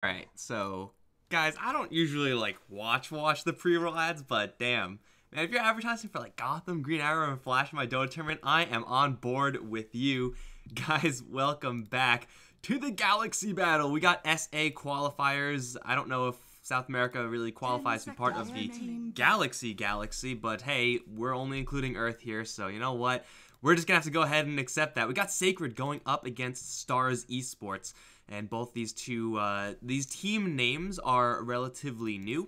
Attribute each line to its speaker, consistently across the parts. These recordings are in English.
Speaker 1: Alright, so, guys, I don't usually, watch the pre-roll ads, but damn. Man, if you're advertising for, Gotham, Green Arrow, and Flash in my Dota tournament, I am on board with you. Guys, welcome back to the Galaxy Battle. We got SA qualifiers. I don't know if South America really qualifies to be part of the Galaxy, but hey, we're only including Earth here, so you know what? We're just gonna have to go ahead and accept that. We got Sacred going up against Stars Esports, and both these team names are relatively new,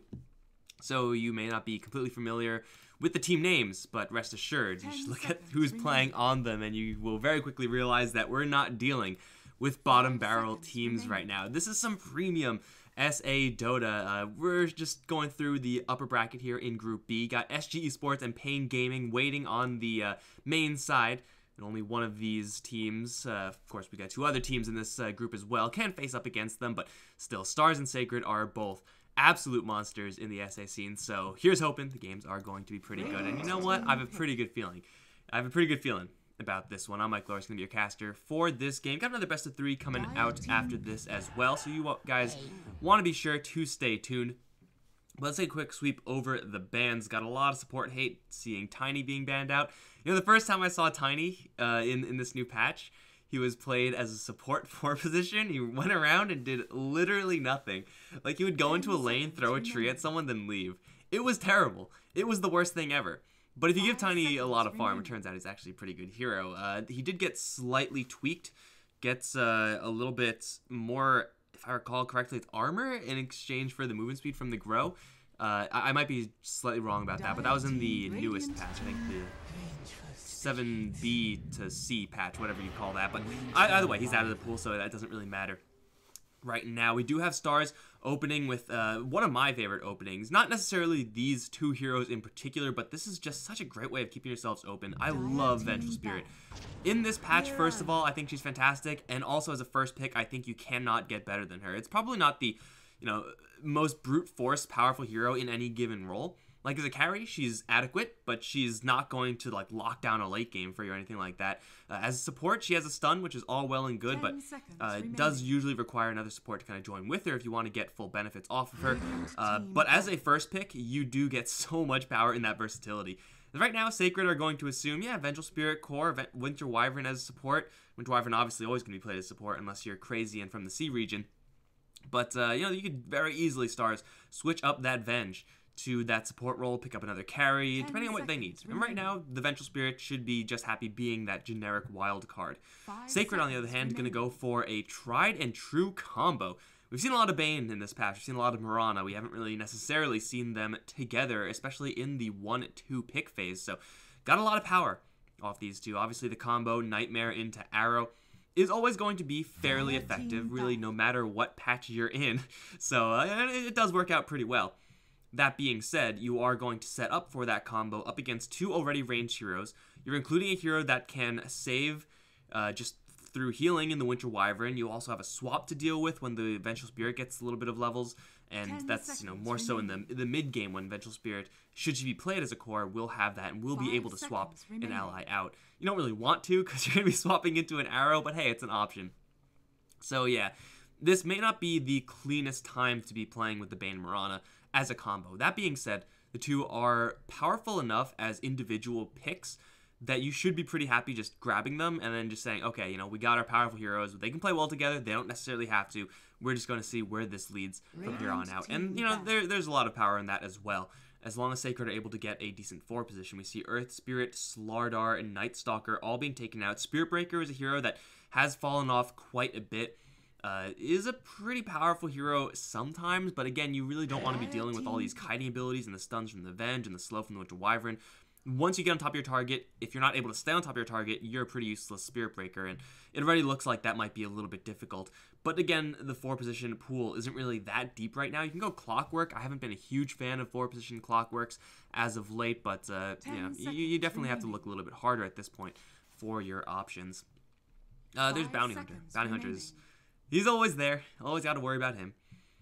Speaker 1: so you may not be completely familiar with the team names, but rest assured, you should look at who's playing on them, and you will very quickly realize that we're not dealing with bottom barrel teams right now. This is some premium SA Dota. We're just going through the upper bracket here in Group B. Got SG Esports and Pain Gaming waiting on the main side. And only one of these teams, of course we got two other teams in this group as well, can face up against them, but still, Stars and Sacred are both absolute monsters in the SA scene. So here's hoping the games are going to be pretty good. And you know what? I have a pretty good feeling. About this one. I'm Mike Loris, going to be your caster for this game. Got another best of 3 coming out after this as well, so you guys want to be sure to stay tuned. But let's take a quick sweep over the bans. Got a lot of support hate seeing Tiny being banned out. You know, the first time I saw Tiny in this new patch, he was played as a support 4 position. He went around and did literally nothing. Like, he would go into a lane, throw a tree at someone, then leave. It was terrible. It was the worst thing ever. But if you give Tiny a lot of farm, it turns out he's actually a pretty good hero. He did get slightly tweaked, gets a little bit more, if I recall correctly, it's armor in exchange for the movement speed from the grow. I might be slightly wrong about that, but that was in the newest patch, I think the 7B to C patch, whatever you call that. But either way, he's out of the pool, so that doesn't really matter. Right now, we do have Stars opening with one of my favorite openings. Not necessarily these two heroes in particular, but this is just such a great way of keeping yourselves open. I love Vengeful Spirit. In this patch, first of all, I think she's fantastic, and also as a first pick, I think you cannot get better than her. It's probably not the, most brute force powerful hero in any given role. Like, as a carry, she's adequate, but she's not going to, lock down a late game for you or anything like that. As a support, she has a stun, which is all well and good, but it does usually require another support to kind of join with her if you want to get full benefits off of her. But as a first pick, you do get so much power in that versatility. Right now, Sacred are going to assume, yeah, Vengeful Spirit, Core, Winter Wyvern as support. Winter Wyvern obviously always going to be played as support unless you're crazy and from the C region. But, you could very easily, Stars, switch up that Venge to that support role, pick up another carry, depending on what they need. And right now, the Vengeful Spirit should be just happy being that generic wild card. Sacred, on the other hand, is going to go for a tried and true combo. We've seen a lot of Bane in this patch. We've seen a lot of Mirana. We haven't really necessarily seen them together, especially in the 1-2 pick phase. So, got a lot of power off these two. Obviously, the combo Nightmare into Arrow is always going to be fairly effective, really, no matter what patch you're in. So, it does work out pretty well. That being said, you are going to set up for that combo up against two already ranged heroes. You're including a hero that can save just through healing in the Winter Wyvern. You also have a swap to deal with when the Vengeful Spirit gets a little bit of levels, and that's more so in the mid game when Vengeful Spirit, should she be played as a core, will have that and will be able to swap an ally out. You don't really want to because you're going to be swapping into an Arrow, but hey, it's an option. So yeah, this may not be the cleanest time to be playing with the Bane Mirana as a combo. That being said, the two are powerful enough as individual picks that you should be pretty happy just grabbing them and then just saying, okay, we got our powerful heroes. They can play well together. They don't necessarily have to. We're just going to see where this leads from here on out. And, there's a lot of power in that as well. As long as Sacred are able to get a decent 4 position, we see Earth Spirit, Slardar, and Night Stalker all being taken out. Spirit Breaker is a hero that has fallen off quite a bit. Is a pretty powerful hero sometimes, but again, you really don't want to be dealing with all these kiting abilities and the stuns from the Venge and the slow from the Winter Wyvern. Once you get on top of your target, if you're not able to stay on top of your target, you're a pretty useless Spirit Breaker, and it already looks like that might be a little bit difficult. But again, the 4-position pool isn't really that deep right now. You can go Clockwork. I haven't been a huge fan of 4-position Clockworks as of late, but you definitely have to look a little bit harder at this point for your options. There's Bounty Hunter. Bounty Hunter's... He's always there. Always got to worry about him.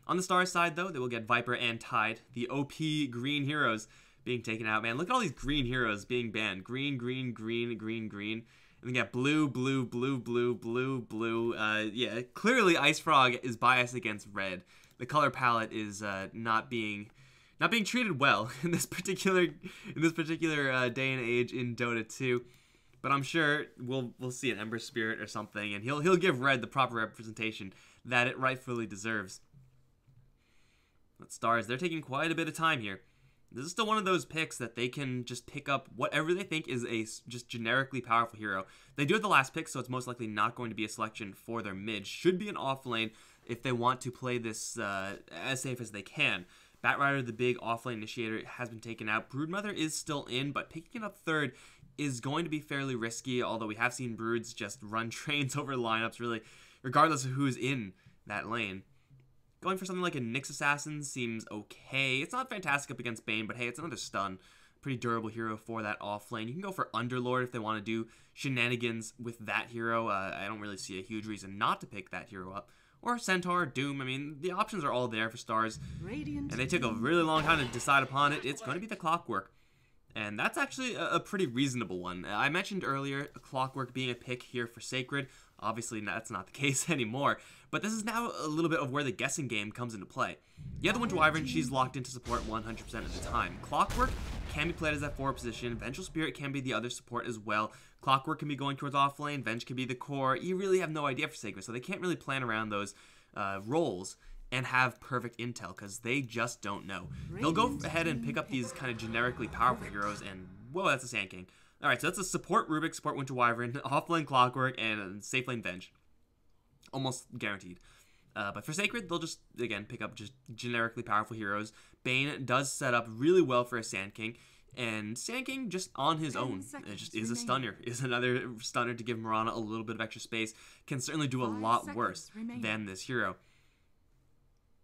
Speaker 1: On the Stars side, though, they will get Viper and Tide, the OP green heroes being taken out. Man, look at all these green heroes being banned. Green, green, green, green, green. And we got blue, blue, blue, blue, blue, blue. Yeah, clearly Ice Frog is biased against red. the color palette is not being treated well in this particular day and age in Dota 2. But I'm sure we'll see an Ember Spirit or something, and he'll give red the proper representation that it rightfully deserves. But Stars, they're taking quite a bit of time here. This is still one of those picks that they can just pick up whatever they think is a just generically powerful hero. They do have the last pick, so it's most likely not going to be a selection for their mid. Should be an off lane if they want to play this as safe as they can. Batrider, the big offlane initiator, has been taken out. Broodmother is still in, but picking it up third is going to be fairly risky, although we have seen Broods just run trains over lineups, really, regardless of who's in that lane. Going for something like a Nyx Assassin seems okay. It's not fantastic up against Bane, but hey, it's another stun. Pretty durable hero for that off lane. You can go for Underlord if they want to do shenanigans with that hero. I don't really see a huge reason not to pick that hero up. Or Centaur, Doom. I mean, the options are all there for Stars. And they took a really long time to decide upon it. It's going to be the Clockwork. And that's actually a pretty reasonable one. I mentioned earlier Clockwork being a pick here for Sacred. Obviously, that's not the case anymore. But this is now a little bit of where the guessing game comes into play. Yeah, the Winter Wyvern, she's locked into support 100% of the time. Clockwork can be played as that forward position. Vengeful Spirit can be the other support as well. Clockwork can be going towards offlane. Venge can be the core. You really have no idea for Sacred, so they can't really plan around those roles and have perfect intel, because they just don't know. They'll go ahead and pick up these kind of generically powerful heroes, and whoa, that's a Sand King. Alright, so that's a support Rubik, support Winter Wyvern, offlane Clockwork, and safe lane Venge. Almost guaranteed. But for Sacred, they'll just, again, pick up just generically powerful heroes. Bane does set up really well for a Sand King, and Sand King just on his own, it just is a stunner, is another stunner to give Mirana a little bit of extra space. Can certainly do a lot worse than this hero.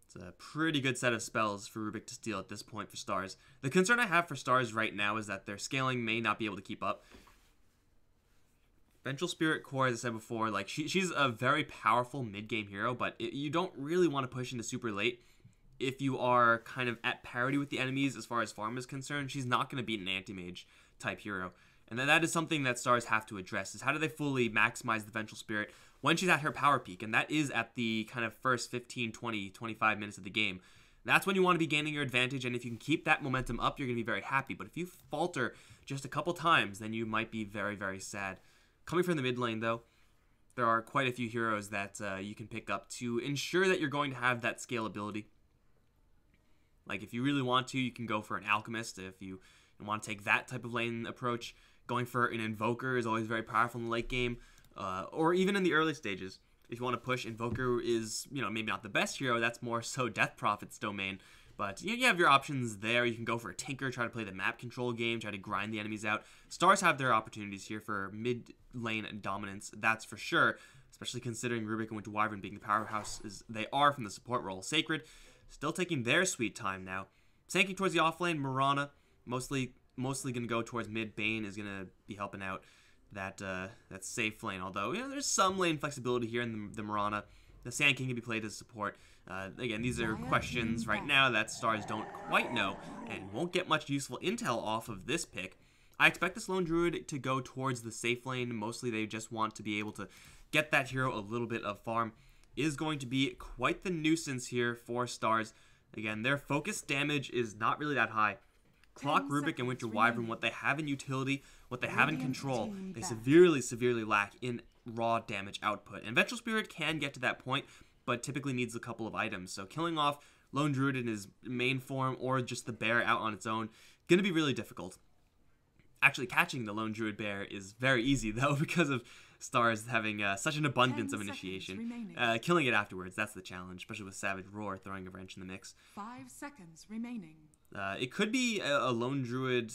Speaker 1: It's a pretty good set of spells for Rubik to steal at this point for Stars. The concern I have for Stars right now is that their scaling may not be able to keep up. Vengeful Spirit Core, as I said before, like she's a very powerful mid-game hero, but you don't really want to push into super late. If you are kind of at parity with the enemies as far as farm is concerned, she's not going to beat an anti-mage type hero. And then that is something that Stars have to address, is how do they fully maximize the Vengeful Spirit when she's at her power peak, and that is at the kind of first 15, 20, 25 minutes of the game. That's when you want to be gaining your advantage, and if you can keep that momentum up, you're going to be very happy. But if you falter just a couple times, then you might be very, very sad. Coming from the mid lane, though, there are quite a few heroes that you can pick up to ensure that you're going to have that scalability. Like, if you really want to, you can go for an Alchemist if you want to take that type of lane approach. Going for an Invoker is always very powerful in the late game, or even in the early stages. If you want to push, Invoker is, maybe not the best hero. That's more so Death Prophet's domain. But you have your options there. You can go for a Tinker, try to play the map control game, try to grind the enemies out. Stars have their opportunities here for mid lane dominance, that's for sure, especially considering Rubik and Winter Wyvern being the powerhouses they are from the support role. Sacred still taking their sweet time now. Sanking towards the offlane, Mirana mostly going to go towards mid. Bane is going to be helping out that safe lane, although there's some lane flexibility here in the Mirana. The Sand King can be played as support. Again, these are questions right now that Stars don't quite know and won't get much useful intel off of this pick. I expect this Lone Druid to go towards the safe lane. Mostly they just want to be able to get that hero a little bit of farm. Is going to be quite the nuisance here for Stars. Again, their focus damage is not really that high. Clock, Rubik, and Winter Wyvern, what they have in utility, what they have in control, they severely lack in raw damage output. And Vengeful Spirit can get to that point, but typically needs a couple of items. So killing off Lone Druid in his main form or just the bear out on its own, going to be really difficult. Actually, catching the Lone Druid bear is very easy, though, because of Stars having such an abundance of initiation. Killing it afterwards, that's the challenge, especially with Savage Roar throwing a wrench in the mix. 5 seconds remaining. It could be a Lone Druid.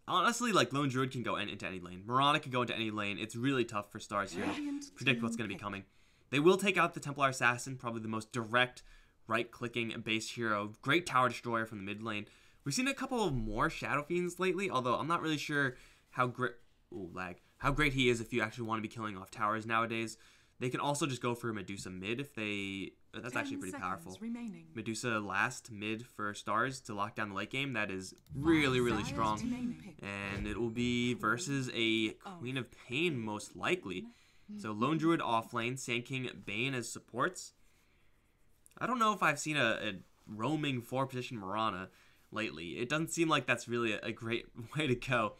Speaker 1: Honestly, like, Lone Druid can go into any lane. Mirana can go into any lane. It's really tough for Stars here to predict what's going to be coming. They will take out the Templar Assassin, probably the most direct right-clicking base hero. Great tower destroyer from the mid lane. We've seen a couple of more Shadow Fiends lately, although I'm not really sure how great he is if you actually want to be killing off towers nowadays. They can also just go for Medusa mid if they... That's actually pretty powerful. Medusa last mid for Stars to lock down the late game. That is really strong. And it will be versus a Queen of Pain most likely. So Lone Druid off lane, Sand King, Bane as supports. I don't know if I've seen a roaming 4-position Mirana lately. It doesn't seem like that's really a great way to go.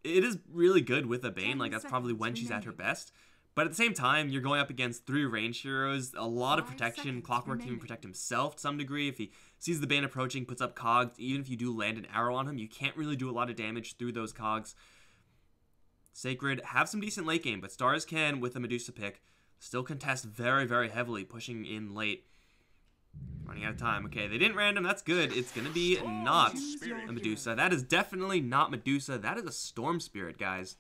Speaker 1: It is really good with a Bane, like that's probably when she's at her best. But at the same time, you're going up against 3 range heroes, a lot of protection. Clockwork can even protect himself to some degree. If he sees the Bane approaching, puts up cogs, even if you do land an arrow on him, you can't really do a lot of damage through those cogs. Sacred have some decent late game, but Stars can, with a Medusa pick, still contest very, very heavily, pushing in late. Running out of time. Okay, they didn't random. That's good. It's going to be not a Medusa. That is definitely not Medusa. That is a Storm Spirit, guys.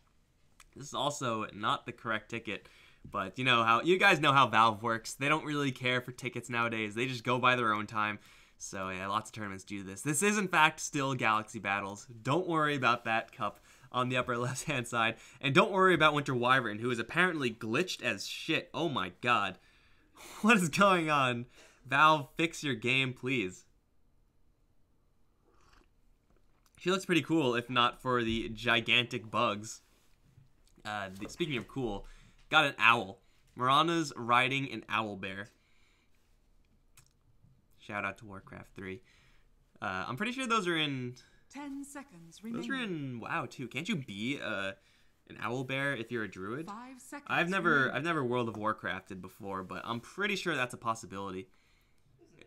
Speaker 1: This is also not the correct ticket. But you guys know how Valve works. They don't really care for tickets nowadays. They just go by their own time. So yeah, lots of tournaments do this. This is in fact still Galaxy Battles. Don't worry about that cup on the upper left hand side. And don't worry about Winter Wyvern, who is apparently glitched as shit. Oh my god. What is going on? Valve, fix your game, please. She looks pretty cool, if not for the gigantic bugs. Speaking of cool, got an owl. Mirana's riding an owl bear. Shout out to Warcraft 3. I'm pretty sure those are in...
Speaker 2: 10 seconds remaining.
Speaker 1: Those are in WoW too. Can't you be an owl bear if you're a druid?
Speaker 2: 5 seconds.
Speaker 1: I've never World of Warcrafted before, but I'm pretty sure that's a possibility.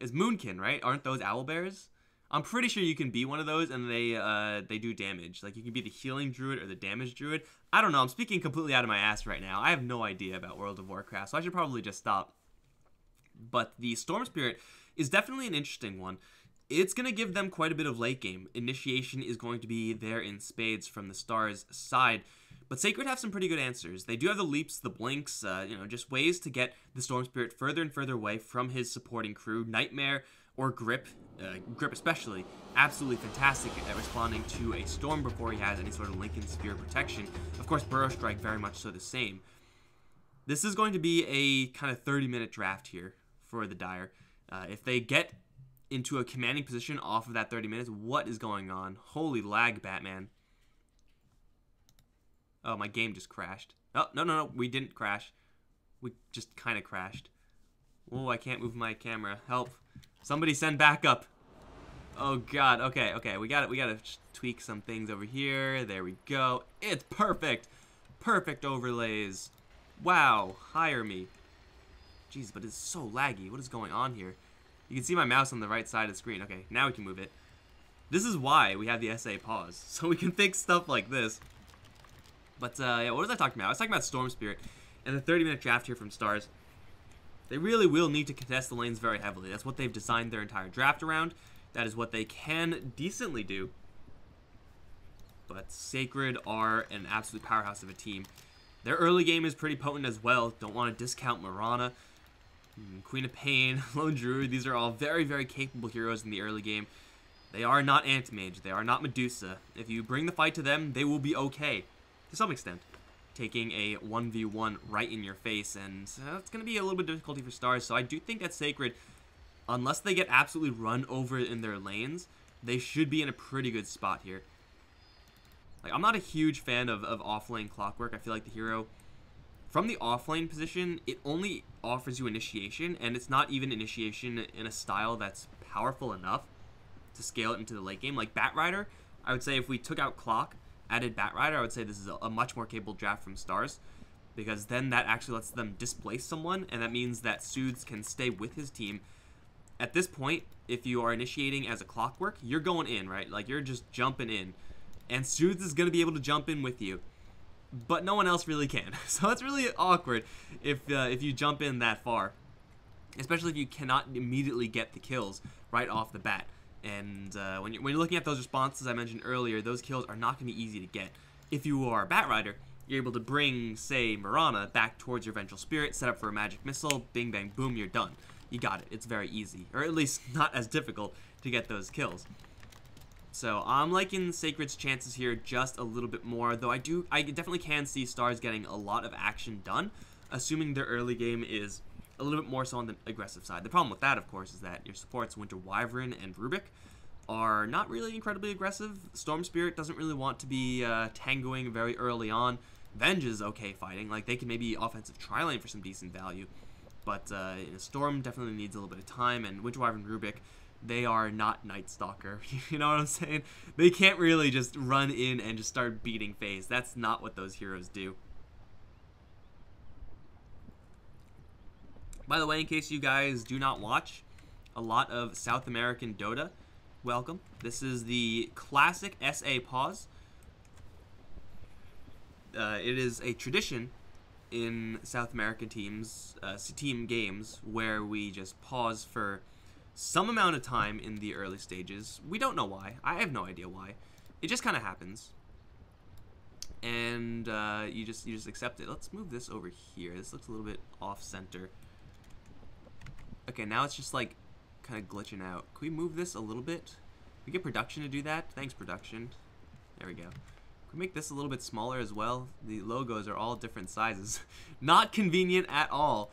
Speaker 1: Is Moonkin, right? Aren't those owl bears? I'm pretty sure you can be one of those, and they do damage. Like, you can be the healing druid or the damage druid. I don't know. I'm speaking completely out of my ass right now. I have no idea about World of Warcraft, so I should probably just stop. But the Storm Spirit is definitely an interesting one. It's going to give them quite a bit of late game. Initiation is going to be there in spades from the Stars' side. But Sacred have some pretty good answers. They do have the leaps, the blinks, just ways to get the Storm Spirit further and further away from his supporting crew. Nightmare or Grip, Grip especially, absolutely fantastic at responding to a storm before he has any sort of Lincoln Sphere protection. Of course, Burrow Strike very much so the same. This is going to be a kind of 30-minute draft here for the Dire. If they get into a commanding position off of that 30 minutes, what is going on? Holy lag, Batman. Oh, my game just crashed. Oh, no, we didn't crash. We just kind of crashed. Oh, I can't move my camera. Help. Somebody send backup. Oh, God. Okay. We gotta tweak some things over here. There we go. It's perfect. Perfect overlays. Wow. Hire me. Jeez, but it's so laggy. What is going on here? You can see my mouse on the right side of the screen. Okay, now we can move it. This is why we have the SA pause, so we can fix stuff like this. But, yeah, what was I talking about? I was talking about Storm Spirit and the 30-minute draft here from Stars. They really will need to contest the lanes very heavily. That's what they've designed their entire draft around. That is what they can decently do. But Sacred are an absolute powerhouse of a team. Their early game is pretty potent as well. Don't want to discount Mirana, Queen of Pain, Lone Druid. These are all very, very capable heroes in the early game. They are not Anti-Mage. They are not Medusa. If you bring the fight to them, they will be okay. To some extent. Taking a 1v1 right in your face, and it's going to be a little bit difficulty for Stars. So I do think that Sacred, unless they get absolutely run over in their lanes, they should be in a pretty good spot here. Like, I'm not a huge fan of offlane Clockwork. I feel like the hero, from the offlane position, it only offers you initiation, and it's not even initiation in a style that's powerful enough to scale it into the late game. Like Batrider, I would say if we took out Clock, added Batrider, I would say this is a much more capable draft from Stars, because then that actually lets them displace someone, and that means that Soothes can stay with his team. At this point, if you are initiating as a Clockwork, you're going in, right? Like, you're just jumping in, and Soothes is going to be able to jump in with you, but no one else really can. So it's really awkward if you jump in that far, especially if you cannot immediately get the kills right off the bat. And when you're looking at those responses I mentioned earlier, those kills are not going to be easy to get. If you are a Batrider, you're able to bring, say, Mirana back towards your Vengeful Spirit, set up for a magic missile, bing, bang, boom, you're done. You got it. It's very easy, or at least not as difficult to get those kills. So I'm liking Sacred's chances here just a little bit more, though I definitely can see Stars getting a lot of action done, assuming their early game is a little bit more so on the aggressive side. The problem with that, of course, is that your supports Winter Wyvern and Rubik are not really incredibly aggressive. Storm Spirit doesn't really want to be tangoing very early on. Venge is okay fighting. Like, they can maybe offensive tri-lane for some decent value. But Storm definitely needs a little bit of time, and Winter Wyvern Rubik, they are not Night Stalker. You know what I'm saying? They can't really just run in and just start beating face. That's not what those heroes do. By the way, in case you guys do not watch a lot of South American Dota, welcome. This is the classic SA pause. It is a tradition in South American teams, team games, where we just pause for some amount of time in the early stages. We don't know why. I have no idea why. It just kind of happens, and you just accept it. Let's move this over here. This looks a little bit off center. Okay, now it's just like kind of glitching out. Can we move this a little bit? Can we get production to do that? Thanks, production. There we go. Can we make this a little bit smaller as well? The logos are all different sizes. Not convenient at all.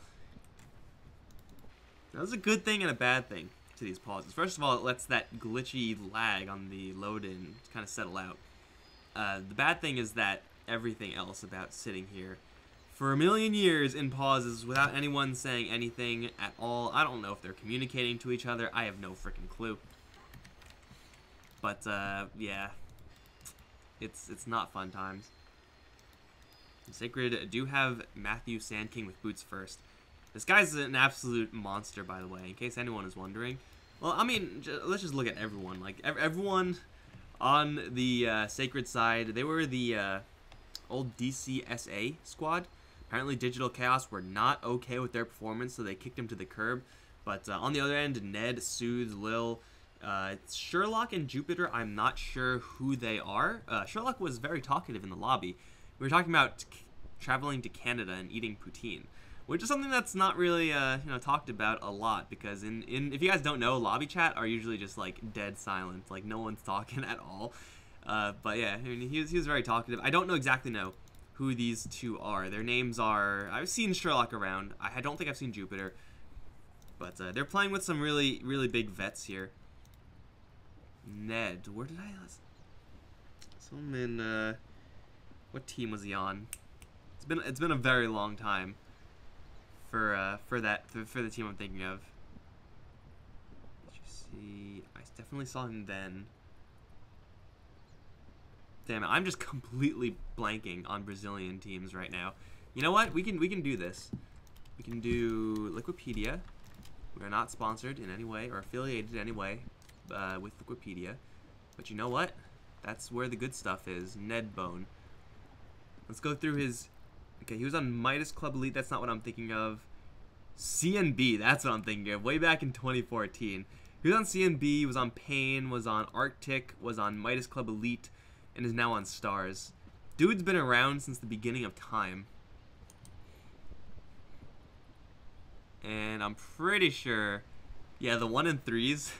Speaker 1: That was a good thing and a bad thing to these pauses. First of all, it lets that glitchy lag on the load-in kind of settle out. The bad thing is that everything else about sitting here for a million years in pauses without anyone saying anything at all. I don't know if they're communicating to each other. I have no freaking clue. But, yeah. It's not fun times. Sacred do have Matthew Sandking with boots first. This guy's an absolute monster, by the way, in case anyone is wondering. Well, I mean, let's just look at everyone. Like, everyone on the Sacred side, they were the old DCSA squad. Apparently, Digital Chaos were not okay with their performance, so they kicked him to the curb. But on the other end, Ned, Soothe, Lil, Sherlock and Jupiter, I'm not sure who they are. Sherlock was very talkative in the lobby. We were talking about traveling to Canada and eating poutine, which is something that's not really talked about a lot, because if you guys don't know, lobby chat are usually just like dead silent, like no one's talking at all. But yeah, I mean, he was very talkative. I don't exactly know who these two are. Their names are, I've seen Sherlock around. I don't think I've seen Jupiter, but they're playing with some really big vets here. Ned, where did I? Someone what team was he on? It's been a very long time for the team I'm thinking of. Did you see? I definitely saw him then. Damn it, I'm just completely blanking on Brazilian teams right now. You know what? We can do this. We can do Liquipedia. We are not sponsored in any way or affiliated in any way with Wikipedia, but you know what? That's where the good stuff is. Nedbone. Let's go through his. Okay, he was on Midas Club Elite. That's not what I'm thinking of. CNB. That's what I'm thinking of. Way back in 2014, he was on CNB. Was on Pain. Was on Arctic. Was on Midas Club Elite, and is now on Stars. Dude's been around since the beginning of time, and I'm pretty sure. Yeah, the 1 and 3s.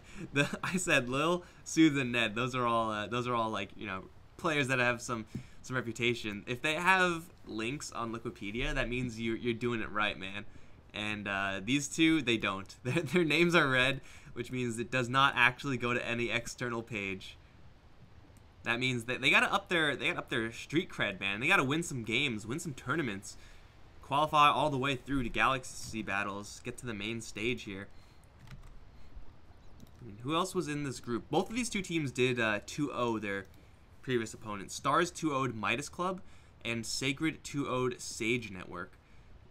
Speaker 1: I said Lil, Soothe, and Ned. Those are all like, you know, players that have some reputation. If they have links on Liquipedia, that means you're doing it right, man. And these two, they don't. Their names are red, which means it does not actually go to any external page. That means that they gotta up their street cred, man. They gotta win some games, win some tournaments, qualify all the way through to Galaxy battles, get to the main stage here. Who else was in this group? Both of these two teams did 2-0 their previous opponents. Stars 2-0'd Midas Club, and Sacred 2-0'd Sage Network.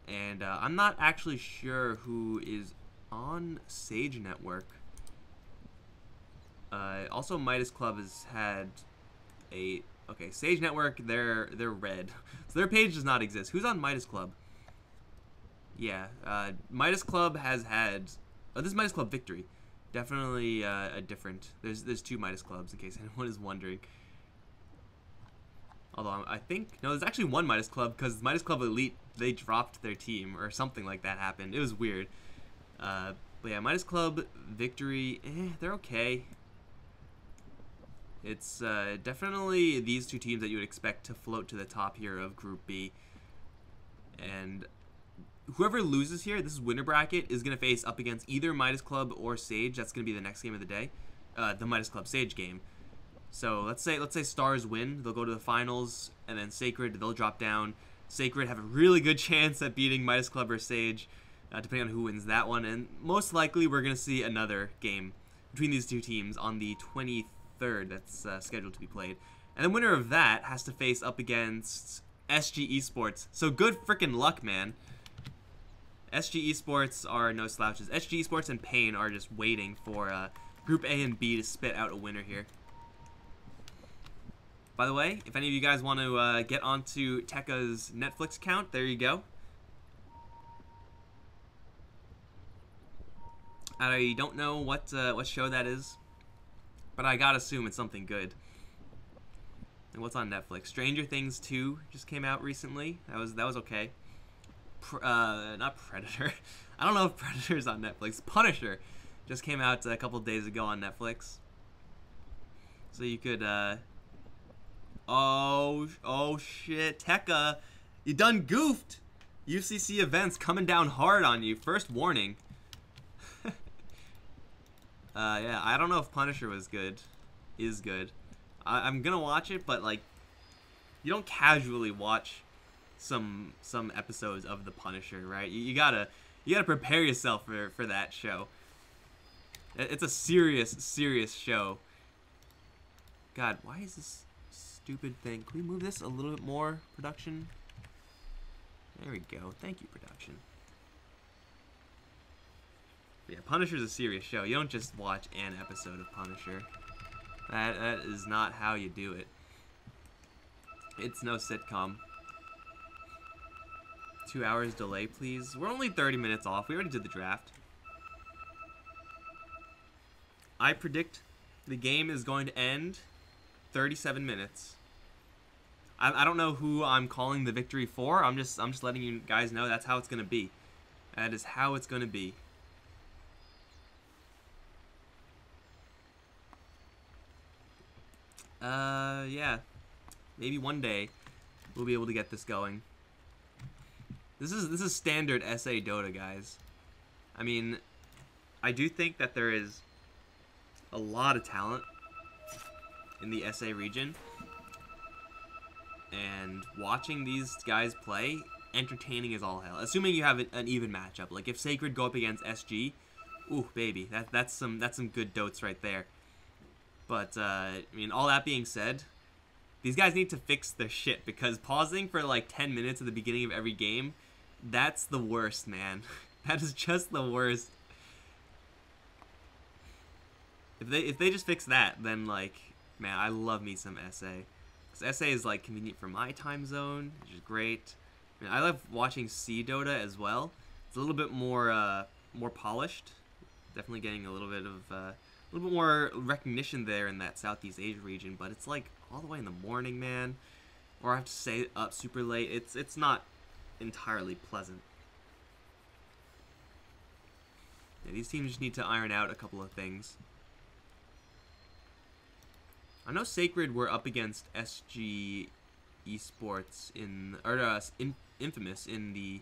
Speaker 1: And I'm not actually sure who is on Sage Network. Also, Midas Club has had a... Okay, Sage Network, they're red. So their page does not exist. Who's on Midas Club? Yeah, Midas Club has had... Oh, this is Midas Club Victory. Definitely a different. There's two Midas Clubs, in case anyone is wondering. Although I think no, there's actually one Midas Club, because Midas Club Elite, they dropped their team or something like that happened. It was weird. But yeah, Midas Club Victory, they're okay. It's definitely these two teams that you would expect to float to the top here of Group B. And whoever loses here, this is winner bracket, is going to face up against either Midas Club or Sage. That's going to be the next game of the day, the Midas Club Sage game. So let's say Stars win, they'll go to the finals, and then Sacred, they'll drop down. Sacred have a really good chance at beating Midas Club or Sage. depending on who wins that one. And most likely we're going to see another game between these two teams on the 23rd that's scheduled to be played. And the winner of that has to face up against SG Esports. So good freaking luck, man. SG Esports are no slouches. SG Esports and Pain are just waiting for Group A and B to spit out a winner here. By the way, if any of you guys want to get onto Tekka's Netflix account, there you go. I don't know what show that is, but I gotta assume it's something good. And what's on Netflix? Stranger Things 2 just came out recently. That was okay. Not Predator. I don't know if Predator's on Netflix. Punisher just came out a couple days ago on Netflix. So you could oh shit, Tekka, you done goofed. UCC events coming down hard on you. First warning. Yeah, I don't know if Punisher was good. Is good. I'm gonna watch it, but like, you don't casually watch some episodes of The Punisher, right? You gotta prepare yourself for that show. It's a serious show. God, why is this stupid thing? Can we move this a little bit more, production? There we go. Thank you, production. Yeah, Punisher's a serious show. You don't just watch an episode of Punisher. That is not how you do it. It's no sitcom. 2 hours delay, please. We're only 30 minutes off. We already did the draft. I predict the game is going to end 37 minutes. I don't know who I'm calling the victory for. I'm just letting you guys know that's how it's going to be. That is how it's going to be. Yeah. Maybe one day we'll be able to get this going. This is standard SA Dota, guys. I mean, I do think that there is a lot of talent in the SA region, and watching these guys play, entertaining as all hell. Assuming you have an even matchup, like if Sacred go up against SG, ooh baby, that's some good dotes right there. But I mean, all that being said, these guys need to fix their shit, because pausing for like 10 minutes at the beginning of every game, that's the worst, man. That is just the worst. If they just fix that, then like, man, I love me some SA. Because SA is like convenient for my time zone, which is great. I mean, I love watching C Dota as well. It's a little bit more more polished. Definitely getting a little bit more recognition there in that Southeast Asia region, but it's like all the way in the morning, man. Or I have to stay up super late. It's not entirely pleasant. Yeah, these teams just need to iron out a couple of things. I know Sacred were up against SG Esports in Infamous in the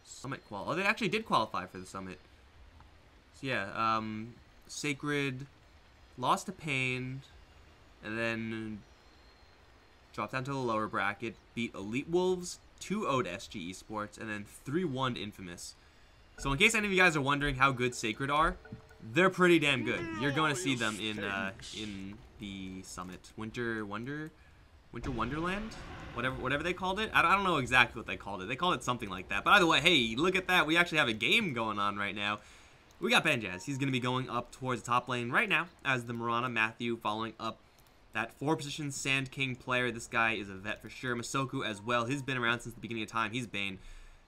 Speaker 1: Summit qual. Oh, they actually did qualify for the Summit. So yeah, Sacred lost to Pain, and then dropped down to the lower bracket, beat Elite Wolves, 2-0'd SG Esports, and then 3-1'd Infamous. So in case any of you guys are wondering how good Sacred are, they're pretty damn good. You're going to see them in the Summit. Winter Wonderland? Whatever they called it? I don't know exactly what they called it. They called it something like that. But either way, hey, look at that. We actually have a game going on right now. We got Benjaz. He's going to be going up towards the top lane right now as the Mirana Matthew following up that 4-position Sand King player. This guy is a vet for sure. Masoku as well. He's been around since the beginning of time. He's Bane.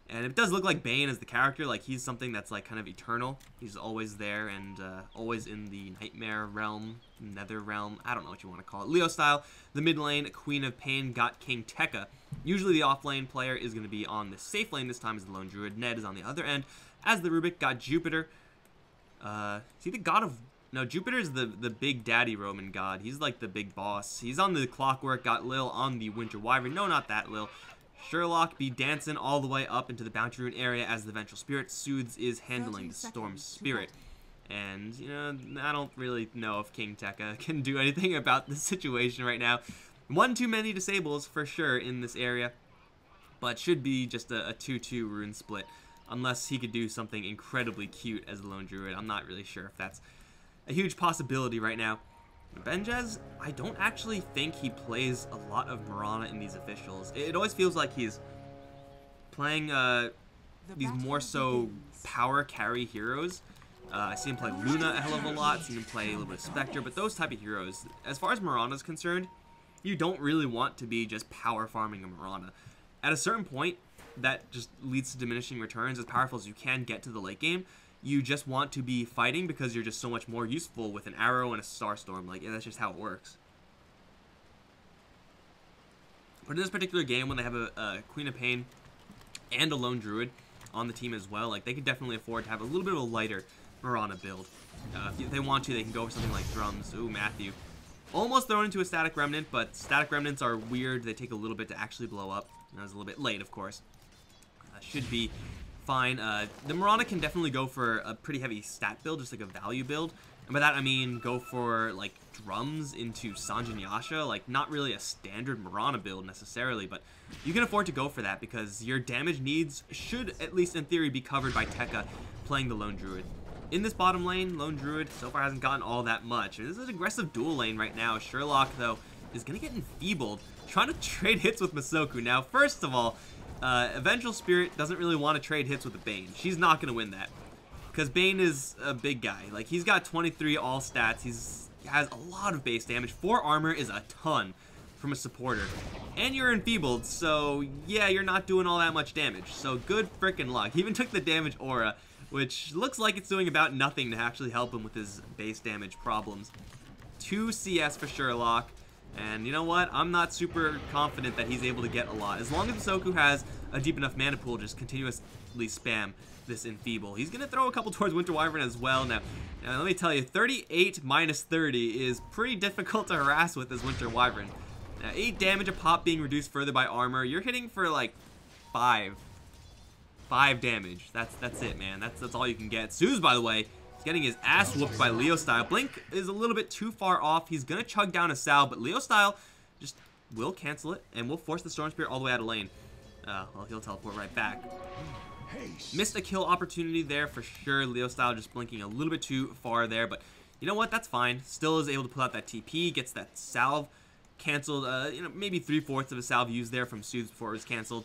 Speaker 1: And it does look like Bane as the character, like he's something that's like kind of eternal. He's always there and always in the Nightmare realm, Nether realm, I don't know what you want to call it. Leo style, the mid lane, Queen of Pain, got King Tekka. Usually the off lane player is going to be on the safe lane. This time is the Lone Druid. Ned is on the other end. As the Rubik, got Jupiter. Is he the god of... No, Jupiter is the big daddy Roman god. He's like the big boss. He's on the Clockwork, got Lil on the Winter Wyvern. No, not that Lil. Sherlock be dancing all the way up into the Bounty Rune area as the Vengeful Spirit. Soothes is handling the Storm Spirit. And, you know, I don't really know if King Tekka can do anything about this situation right now. One too many disables for sure in this area, but should be just a 2-2 rune split. unless he could do something incredibly cute as a lone druid. I'm not really sure if that's a huge possibility right now. Benjez, I don't actually think he plays a lot of Mirana in these officials. It always feels like he's playing these more so power carry heroes. I see him play Luna a hell of a lot, see him play a little bit of Spectre, but those type of heroes, as far as Mirana is concerned, you don't really want to be just power farming a Mirana. At a certain point, that just leads to diminishing returns. As powerful as you can get to the late game, you just want to be fighting because you're just so much more useful with an arrow and a Starstorm. Like, that's just how it works. But in this particular game, when they have a Queen of Pain and a Lone Druid on the team as well, like, they could definitely afford to have a little bit of a lighter Mirana build. If they want to, they can go for something like Drums. Ooh, Matthew. Almost thrown into a Static Remnant, but Static Remnants are weird. They take a little bit to actually blow up. That was a little bit late, of course. Should be fine. The Mirana can definitely go for a pretty heavy stat build, just like a value build. And by that, I mean go for, like, Drums into Sanjin Yasha. Like, not really a standard Mirana build necessarily, but you can afford to go for that because your damage needs should, at least in theory, be covered by Tekka playing the Lone Druid. In this bottom lane, Lone Druid so far hasn't gotten all that much. And this is an aggressive dual lane right now. Sherlock, though, is going to get enfeebled, trying to trade hits with Masoku. Now, first of all, Vengeful Spirit doesn't really want to trade hits with the Bane. She's not going to win that. Because Bane is a big guy. Like, he's got 23 all stats. He has a lot of base damage. 4 armor is a ton from a supporter. And you're enfeebled, so yeah, you're not doing all that much damage. So good frickin' luck. He even took the damage aura, which looks like it's doing about nothing to actually help him with his base damage problems. 2 CS for Sherlock. And you know what? I'm not super confident that he's able to get a lot. As long as Masoku has a deep enough mana pool, just continuously spam this enfeeble. He's going to throw a couple towards Winter Wyvern as well. Now, let me tell you, 38 minus 30 is pretty difficult to harass with as Winter Wyvern. 8 damage a pop being reduced further by armor. You're hitting for like 5 damage. That's it, man. That's all you can get. Suze, by the way, is getting his ass whooped by Leo Style. Blink is a little bit too far off. He's going to chug down a Sal, but Leo Style just will cancel it and will force the Storm Spirit all the way out of lane. Well, he'll teleport right back. Missed a kill opportunity there for sure. Leo Style just blinking a little bit too far there, but you know what? That's fine. Still is able to pull out that TP, gets that salve canceled. You know, maybe 3/4 of a salve used there from Soothe before it was canceled.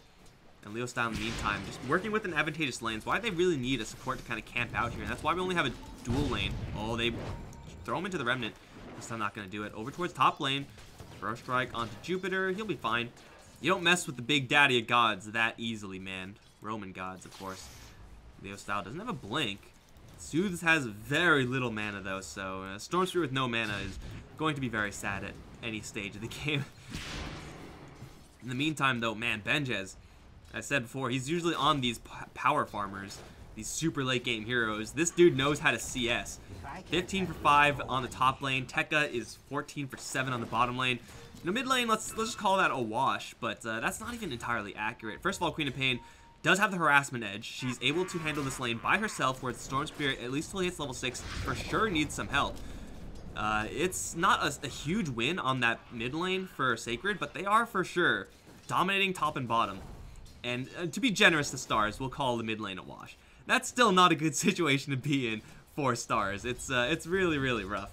Speaker 1: And Leo Style in the meantime, just working with an advantageous lane. It's why they really need a support to kind of camp out here. And that's why we only have a dual lane. Oh, they throw him into the Remnant. This time not going to do it. Over towards top lane. Throw strike onto Jupiter. He'll be fine. You don't mess with the big daddy of gods that easily, man. Roman gods, of course. Leo Style doesn't have a blink. Soothes has very little mana, though, so Storm Spirit with no mana is going to be very sad at any stage of the game. In the meantime, though, man, Benjez, I said before, he's usually on these power farmers, these super late game heroes. This dude knows how to CS. 15 for 5 on the top lane. Tekka is 14 for 7 on the bottom lane. In the mid lane, let's just call that a wash, but that's not even entirely accurate. First of all, Queen of Pain does have the harassment edge. She's able to handle this lane by herself, where the Storm Spirit, at least till he hits level 6, for sure needs some help. It's not a huge win on that mid lane for Sacred, but they are for sure dominating top and bottom. And to be generous to Stars, we'll call the mid lane a wash. That's still not a good situation to be in for Stars. It's really, really rough.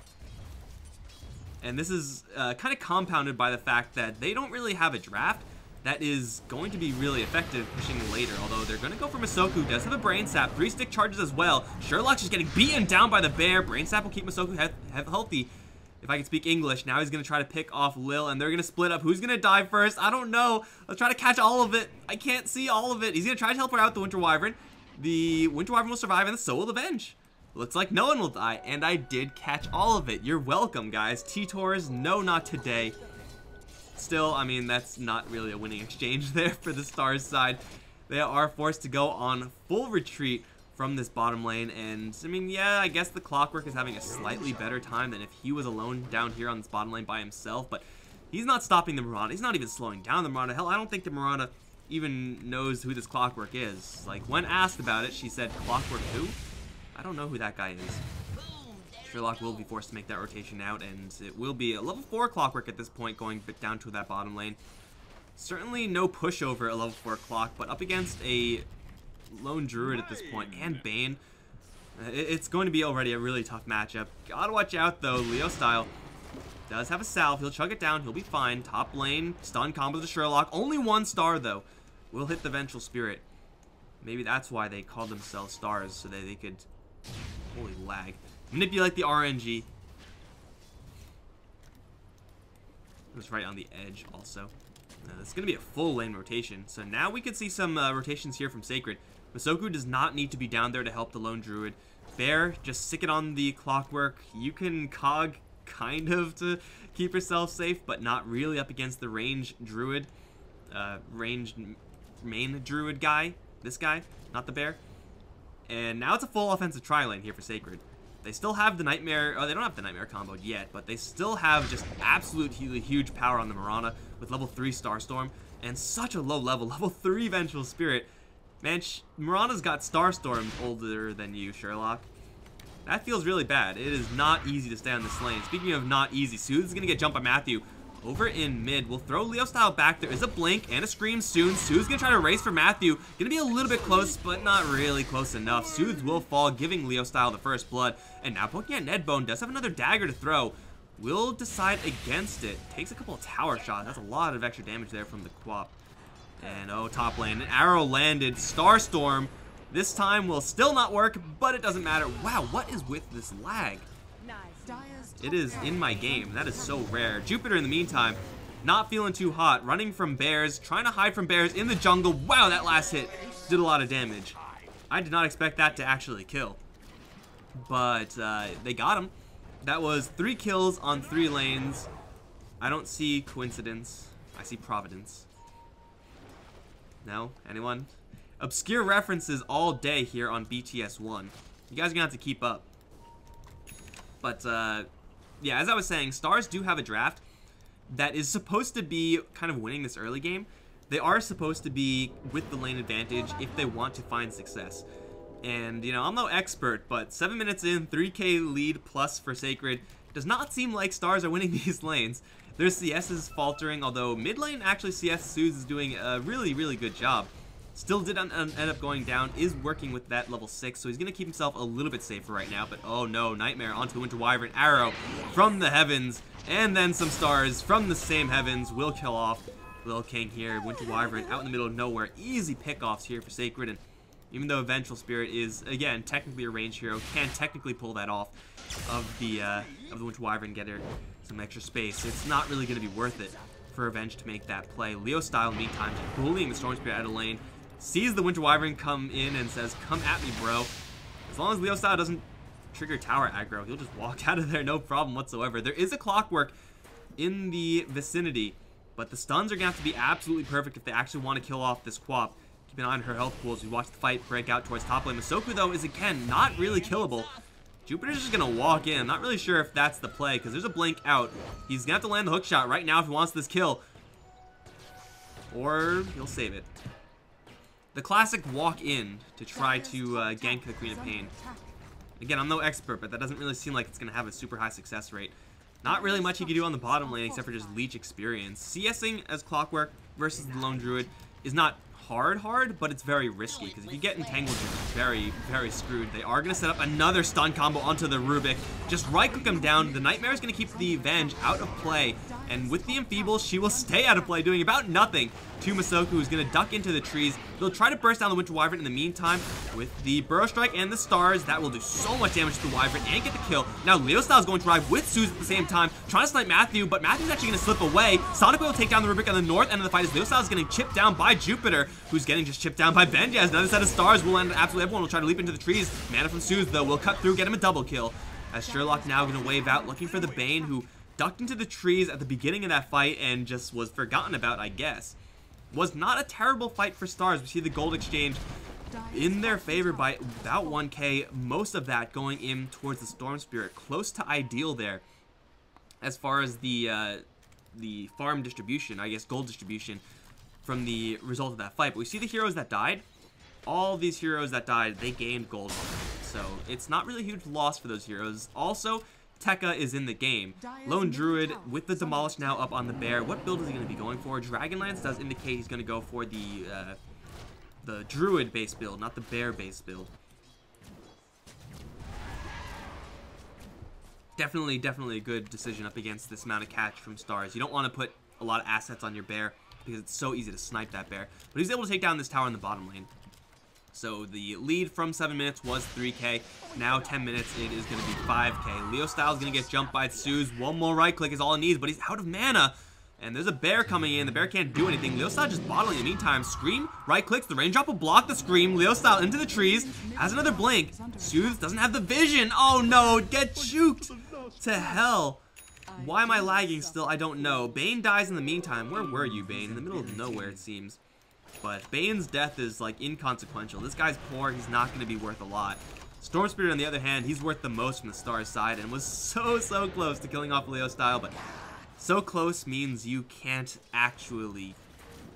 Speaker 1: And this is kind of compounded by the fact that they don't really have a draft that is going to be really effective pushing later, although they're going to go for Masoku. Does have a Brain Sap, 3 stick charges as well. Sherlock's just getting beaten down by the bear. Brain Sap will keep Masoku healthy, if I can speak English. Now he's going to try to pick off Lil, and they're going to split up. Who's going to die first? I don't know. Let's try to catch all of it. I can't see all of it. He's going to try to teleport out the Winter Wyvern. The Winter Wyvern will survive, and so will the Venge. Looks like no one will die, and I did catch all of it. You're welcome, guys. T-Tors, no, not today. Still, I mean, that's not really a winning exchange there for the Stars side. They are forced to go on full retreat from this bottom lane, and I mean, yeah, I guess the Clockwork is having a slightly better time than if he was alone down here on this bottom lane by himself, but he's not stopping the Mirana. He's not even slowing down the Mirana. Hell, I don't think the Mirana even knows who this Clockwork is. Like, when asked about it, she said, Clockwork who? I don't know who that guy is. Sherlock will be forced to make that rotation out, and it will be a level 4 Clockwork at this point, going down to that bottom lane. Certainly no pushover at level 4 Clock, but up against a Lone Druid at this point, and Bane. It's going to be already a really tough matchup. Gotta watch out, though. Leo Style does have a salve. He'll chug it down. He'll be fine. Top lane, stun combos to Sherlock. Only 1 star, though. Will hit the Vengeful Spirit. Maybe that's why they called themselves stars, so that they could... Holy lag. Manipulate the RNG. It was right on the edge, also. It's going to be a full lane rotation. So now we could see some rotations here from Sacred. Masoku does not need to be down there to help the Lone Druid. Bear, just stick it on the Clockwork. You can cog kind of to keep yourself safe, but not really up against the ranged Druid. Ranged main Druid guy. This guy, not the Bear. And now it's a full offensive tri-lane here for Sacred. They still have the Nightmare, oh, they don't have the Nightmare combo yet, but they still have just absolutely huge power on the Mirana with level 3 Starstorm and such a low level, level 3 Vengeful Spirit. Man, Mirana's got Starstorm older than you, Sherlock. That feels really bad. It is not easy to stay on this lane. Speaking of not easy, Soothes going to get jumped by Matthew. Over in mid, we'll throw Leo Style back. There is a blink and a scream soon. Soothes going to try to race for Matthew. Going to be a little bit close, but not really close enough. Soothes will fall, giving Leo Style the first blood. And now poking at Nedbone, does have another dagger to throw. Will decide against it. Takes a couple of tower shots. That's a lot of extra damage there from the Quap. And oh, top lane. An arrow landed. Starstorm. This time will still not work, but it doesn't matter. Wow, what is with this lag? It is in my game. That is so rare. Jupiter, in the meantime, not feeling too hot. Running from bears. Trying to hide from bears in the jungle. Wow, that last hit did a lot of damage. I did not expect that to actually kill. But they got him. That was 3 kills on 3 lanes. I don't see coincidence. I see providence. No? Anyone? Obscure references all day here on BTS1. You guys are gonna have to keep up. But, yeah, as I was saying, Stars do have a draft that is supposed to be kind of winning this early game. They are supposed to be with the lane advantage if they want to find success. And, you know, I'm no expert, but 7 minutes in, 3k lead plus for Sacred. Does not seem like Stars are winning these lanes. Their CS is faltering, although mid lane, actually, CS Soothes is doing a really, really good job. Still did end up going down, is working with that level 6, so he's going to keep himself a little bit safer right now. But oh no, Nightmare onto the Winter Wyvern, arrow from the heavens, and then some stars from the same heavens will kill off Lil King here. Winter Wyvern out in the middle of nowhere. Easy pickoffs here for Sacred, and even though Vengeful Spirit is, again, technically a ranged hero, can technically pull that off of the Winter Wyvern, get her some extra space. It's not really going to be worth it for Avenge to make that play. Leo Style, meantime, just bullying the Storm Spirit out of lane. Sees the Winter Wyvern come in and says, come at me, bro. As long as Leo Style doesn't trigger tower aggro, he'll just walk out of there, no problem whatsoever. There is a Clockwork in the vicinity, but the stuns are going to have to be absolutely perfect if they actually want to kill off this Quap. Keep an eye on her health pool as we watch the fight break out towards top lane. Masoku, though, is, again, not really killable. Jupiter's just going to walk in. I'm not really sure if that's the play, because there's a blink out. He's going to have to land the hook shot right now if he wants this kill. Or he'll save it. The classic walk in to try to gank the Queen of Pain. Again, I'm no expert, but that doesn't really seem like it's going to have a super high success rate. Not really much he can do on the bottom lane except for just leech experience. CSing as Clockwork versus the Lone Druid is not hard, but it's very risky, because if you get entangled, you're very, very screwed. They are going to set up another stun combo onto the Rubik. Just right-click him down. The Nightmare is going to keep the Venge out of play, and with the Enfeeble, she will stay out of play, doing about nothing to Masoku, who's going to duck into the trees. They'll try to burst down the Winter Wyvern in the meantime with the Burrow Strike and the Stars. That will do so much damage to the Wyvern and get the kill. Now Leo Style is going to drive with Suze at the same time, trying to snipe Matthew, but Matthew's actually going to slip away. Sonic will take down the Rubik on the north end of the fight as Leo Style is getting chipped down by Jupiter, who's getting just chipped down by Benji. As another set of Stars will end absolutely everyone will try to leap into the trees. Mana from Suze, though, will cut through, get him a double kill. As Sherlock now going to wave out, looking for the Bane, who ducked into the trees at the beginning of that fight and just was forgotten about, I guess. Was not a terrible fight for Stars. We see the gold exchange in their favor by about 1k. Most of that going in towards the Storm Spirit. Close to ideal there as far as the farm distribution, I guess gold distribution from the result of that fight. But we see the heroes that died. All these heroes that died, they gained gold. So it's not really a huge loss for those heroes. Also, Tekka is in the game. Lone Druid with the Demolish now up on the Bear. What build is he going to be going for? Dragonlance does indicate he's going to go for the the Druid base build, not the Bear base build. Definitely a good decision up against this amount of catch from Stars. You don't want to put a lot of assets on your Bear because it's so easy to snipe that Bear. But he's able to take down this tower in the bottom lane. So the lead from 7 minutes was 3k. Now 10 minutes, it is going to be 5k. Leo Style is going to get jumped by Suze. One more right click is all it needs, but he's out of mana. And there's a Bear coming in. The Bear can't do anything. Leo Style just bottling in the meantime. Scream, right clicks. The raindrop will block the Scream. Leo Style into the trees. Has another blink. Suze doesn't have the vision. Oh no, get juked to hell. Why am I lagging still? I don't know. Bane dies in the meantime. Where were you, Bane? In the middle of nowhere, it seems. But Bane's death is, like, inconsequential. This guy's poor. He's not going to be worth a lot. Storm Spirit, on the other hand, he's worth the most from the Stars side and was so close to killing off Leo Style, but so close means you can't actually,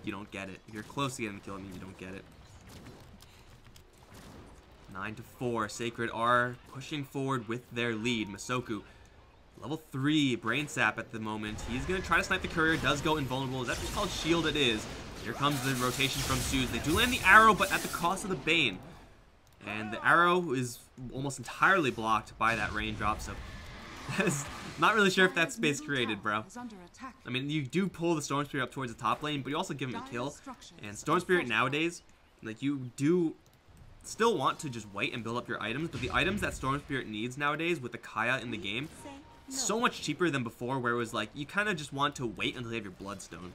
Speaker 1: you don't get it. If you're close to getting the kill, it means you don't get it. 9-4. Sacred are pushing forward with their lead. Masoku, level 3, Brain Sap at the moment. He's going to try to snipe the courier. Does go invulnerable. Is that just called shield? It is. Here comes the rotation from Suze. They do land the arrow, but at the cost of the Bane. And the arrow is almost entirely blocked by that raindrop, so not really sure if that's space created, bro. I mean, you do pull the Storm Spirit up towards the top lane, but you also give him a kill. And Storm Spirit nowadays, like, you do still want to just wait and build up your items, but the items that Storm Spirit needs nowadays with the Kaya in the game, so much cheaper than before, where it was like, you kind of just want to wait until you have your Bloodstone.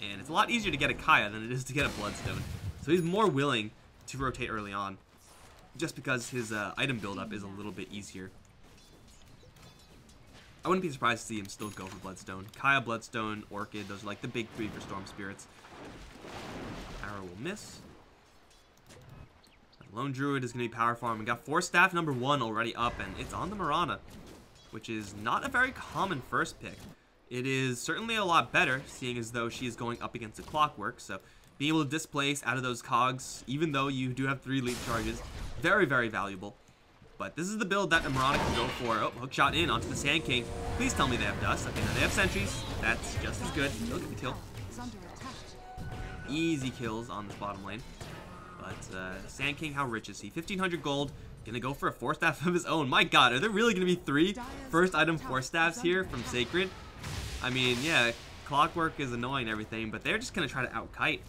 Speaker 1: And it's a lot easier to get a Kaya than it is to get a Bloodstone. So he's more willing to rotate early on, just because his item buildup is a little bit easier. I wouldn't be surprised to see him still go for Bloodstone. Kaya, Bloodstone, Orchid, those are like the big 3 for Storm Spirits. Arrow will miss. Lone Druid is going to be power farm. We got Force Staff number 1 already up, and it's on the Mirana, which is not a very common first pick. It is certainly a lot better, seeing as though she is going up against a Clockwork, so being able to displace out of those cogs, even though you do have 3 leap charges, very valuable. But this is the build that Mirana can go for. Oh, hookshot in onto the Sand King. Please tell me they have dust. Okay, now they have sentries. That's just as good. Look at the kill. Easy kills on this bottom lane. But Sand King, how rich is he? 1,500 gold. Gonna go for a Force Staff of his own. My god, are there really gonna be 3 first item Force Staffs here from Sacred? I mean, yeah, Clockwork is annoying and everything, but they're just going to try to out-kite.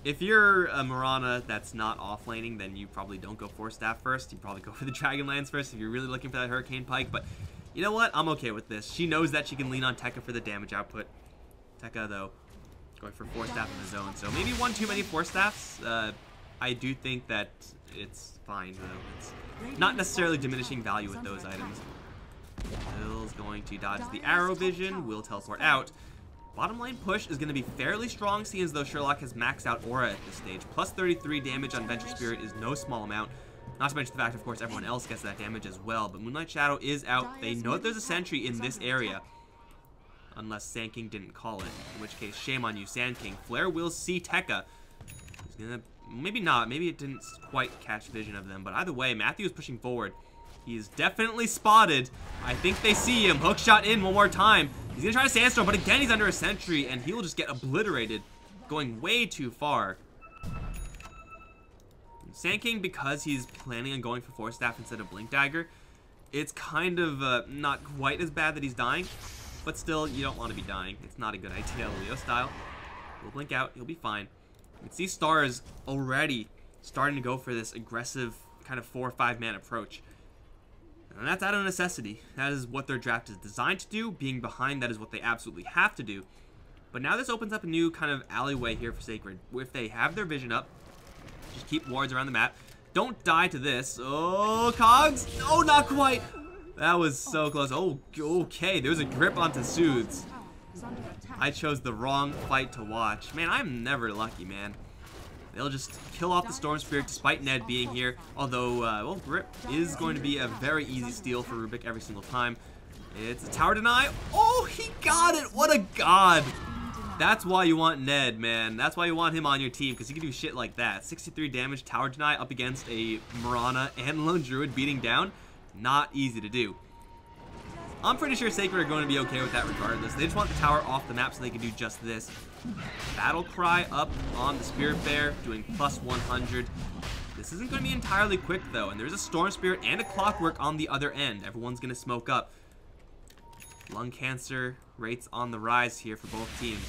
Speaker 1: If you're a Mirana that's not off-laning, then you probably don't go Force Staff first. You probably go for the Dragonlance first if you're really looking for that Hurricane Pike. But you know what? I'm okay with this. She knows that she can lean on Tekka for the damage output. Tekka, though, going for Force Staff in the zone. So maybe one too many Force Staffs. I do think that it's fine, though. It's not necessarily diminishing value with those items. Bill's going to dodge the arrow vision, will teleport out. Bottom lane push is going to be fairly strong, seeing as though Sherlock has maxed out Aura at this stage. Plus 33 damage on Venture Spirit is no small amount. Not to mention the fact, of course, everyone else gets that damage as well. But Moonlight Shadow is out. They know that there's a sentry in this area. Unless Sand King didn't call it. In which case, shame on you, Sand King. Flare will see Tekka. He's going to... Maybe not. Maybe it didn't quite catch vision of them. But either way, Matthew is pushing forward. He is definitely spotted. I think they see him. Hookshot in one more time. He's going to try to Sandstorm, but again, he's under a sentry, and he will just get obliterated, going way too far. Sand King, because he's planning on going for Force Staff instead of Blink Dagger, it's kind of not quite as bad that he's dying, but still, you don't want to be dying. It's not a good idea, Leo style. He'll blink out. He'll be fine. You can see Stars already starting to go for this aggressive kind of 4 or 5 man approach. And that's out of necessity. That is what their draft is designed to do. Being behind, that is what they absolutely have to do. But now this opens up a new kind of alleyway here for Sacred. If they have their vision up, just keep wards around the map. Don't die to this. Oh, Cogs! Oh, not quite! That was so close. Oh, okay. There's a grip onto Suze. I chose the wrong fight to watch. Man, I'm never lucky, man. They'll just kill off the Storm Spirit despite Ned being here. Although, well, Grip is going to be a very easy steal for Rubik every single time. It's a tower deny. Oh, he got it. What a god. That's why you want Ned, man. That's why you want him on your team, because he can do shit like that. 63 damage, tower deny up against a Mirana and Lone Druid beating down. Not easy to do. I'm pretty sure Sacred are going to be okay with that regardless. They just want the tower off the map so they can do just this. Battle Cry up on the Spirit Bear, doing plus 100. This isn't going to be entirely quick though, and there's a Storm Spirit and a Clockwork on the other end. Everyone's going to smoke up. Lung cancer rates on the rise here for both teams.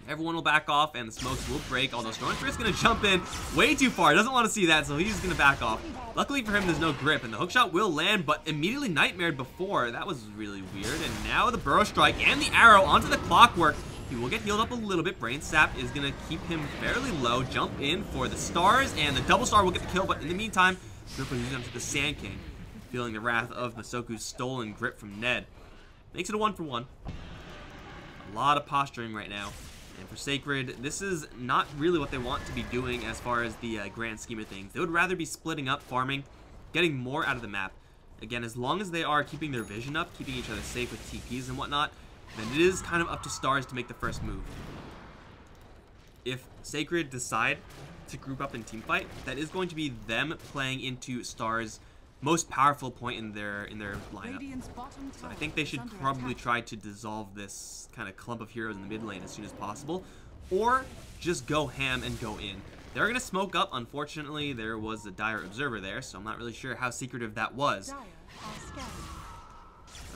Speaker 1: Everyone will back off and the smokes will break, although Storm Spirit's going to jump in way too far. He doesn't want to see that, so he's going to back off. Luckily for him, there's no grip, and the hookshot will land, but immediately nightmared before. That was really weird, and now the Burrow Strike and the arrow onto the Clockwork. He will get healed up a little bit. Brain Sap is going to keep him fairly low. Jump in for the stars, and the double star will get the kill, but in the meantime, Grip will use him to the Sand King, feeling the wrath of Masoku's stolen grip from Ned. Makes it a 1-for-1. A lot of posturing right now. And for Sacred, this is not really what they want to be doing as far as the grand scheme of things. They would rather be splitting up, farming, getting more out of the map. Again, as long as they are keeping their vision up, keeping each other safe with TPs and whatnot, then it is kind of up to Stars to make the first move. If Sacred decide to group up in teamfight, that is going to be them playing into Stars' most powerful point in their lineup. So I think they should probably try to dissolve this kind of clump of heroes in the mid lane as soon as possible, or just go ham and go in. They're going to smoke up. Unfortunately, there was a Dire Observer there, so I'm not really sure how secretive that was.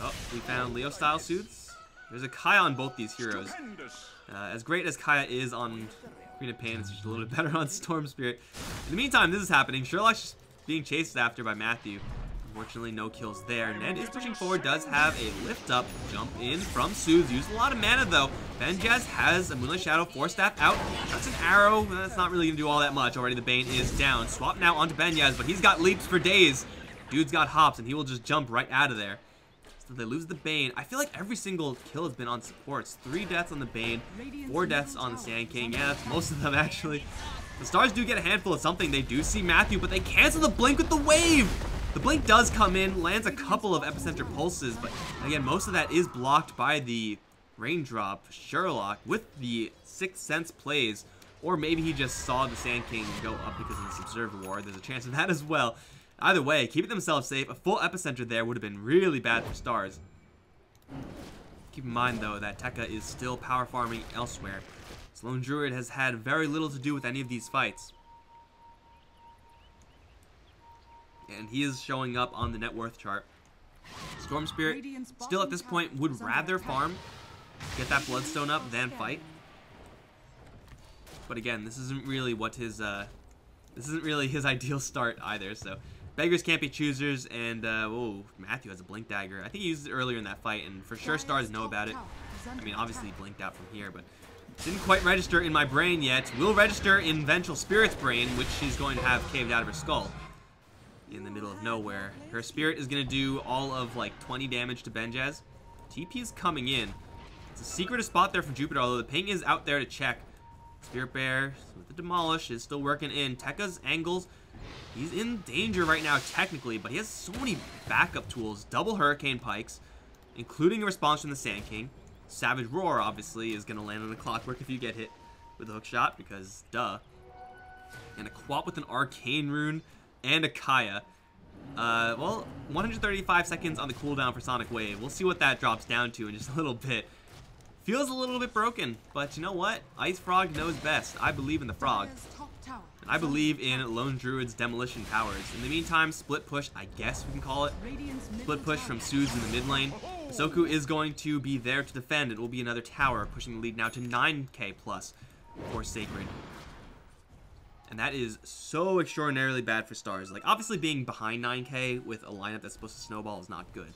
Speaker 1: Oh, we found Leo style suits. There's a Kaya on both these heroes. As great as Kaya is on Queen of Pain, it's just a little bit better on Storm Spirit. In the meantime, this is happening. Sherlock's just being chased after by Matthew. Unfortunately, no kills there. Ned is pushing forward, does have a lift up, jump in from Soothes. Used a lot of mana though. Benjaz has a Moonlight Shadow, Force Staff out. That's an arrow. That's not really gonna do all that much. Already the Bane is down. Swap now onto Benjaz, but he's got leaps for days. Dude's got hops, and he will just jump right out of there. So they lose the Bane. I feel like every single kill has been on supports. 3 deaths on the Bane, 4 deaths on the Sand King. Yeah, that's most of them actually. The Stars do get a handful of something. They do see Matthew, but they cancel the blink with the wave. The blink does come in, lands a couple of epicenter pulses, but again, most of that is blocked by the raindrop. Sherlock with the Sixth Sense plays, or maybe he just saw the Sand King go up because of this Observer Ward. There's a chance of that as well. Either way, keeping themselves safe. A full epicenter there would have been really bad for Stars. Keep in mind though that Tekka is still power farming elsewhere. Lone Druid has had very little to do with any of these fights. And he is showing up on the net worth chart. Storm Spirit, still at this point, would rather farm, get that Bloodstone up, than fight. But again, this isn't really what his ideal start either. So beggars can't be choosers, and oh, Matthew has a Blink Dagger. I think he used it earlier in that fight, and for sure Stars know about it. I mean, obviously he blinked out from here, but didn't quite register in my brain yet. Will register in Vengeful Spirit's brain, which she's going to have caved out of her skull. In the middle of nowhere. Her Spirit is going to do all of like 20 damage to Benjaz. TP is coming in. It's a secretive spot there for Jupiter, although the ping is out there to check. Spirit Bear with the Demolish is still working in. Tekka's angles. He's in danger right now technically, but he has so many backup tools. Double Hurricane Pikes, including a response from the Sand King. Savage Roar, obviously, is going to land on the Clockwork if you get hit with a hook shot, because duh. And a Quap with an Arcane Rune and a Kaya. Well, 135 seconds on the cooldown for Sonic Wave. We'll see what that drops down to in just a little bit. Feels a little bit broken, but you know what? Ice Frog knows best. I believe in the frog. And I believe in Lone Druid's demolition powers. In the meantime, split push, I guess we can call it. Split push from Soothes in the mid lane. Soku is going to be there to defend. It will be another tower, pushing the lead now to 9k plus for Sacred. And that is so extraordinarily bad for Stars. Like, obviously being behind 9k with a lineup that's supposed to snowball is not good.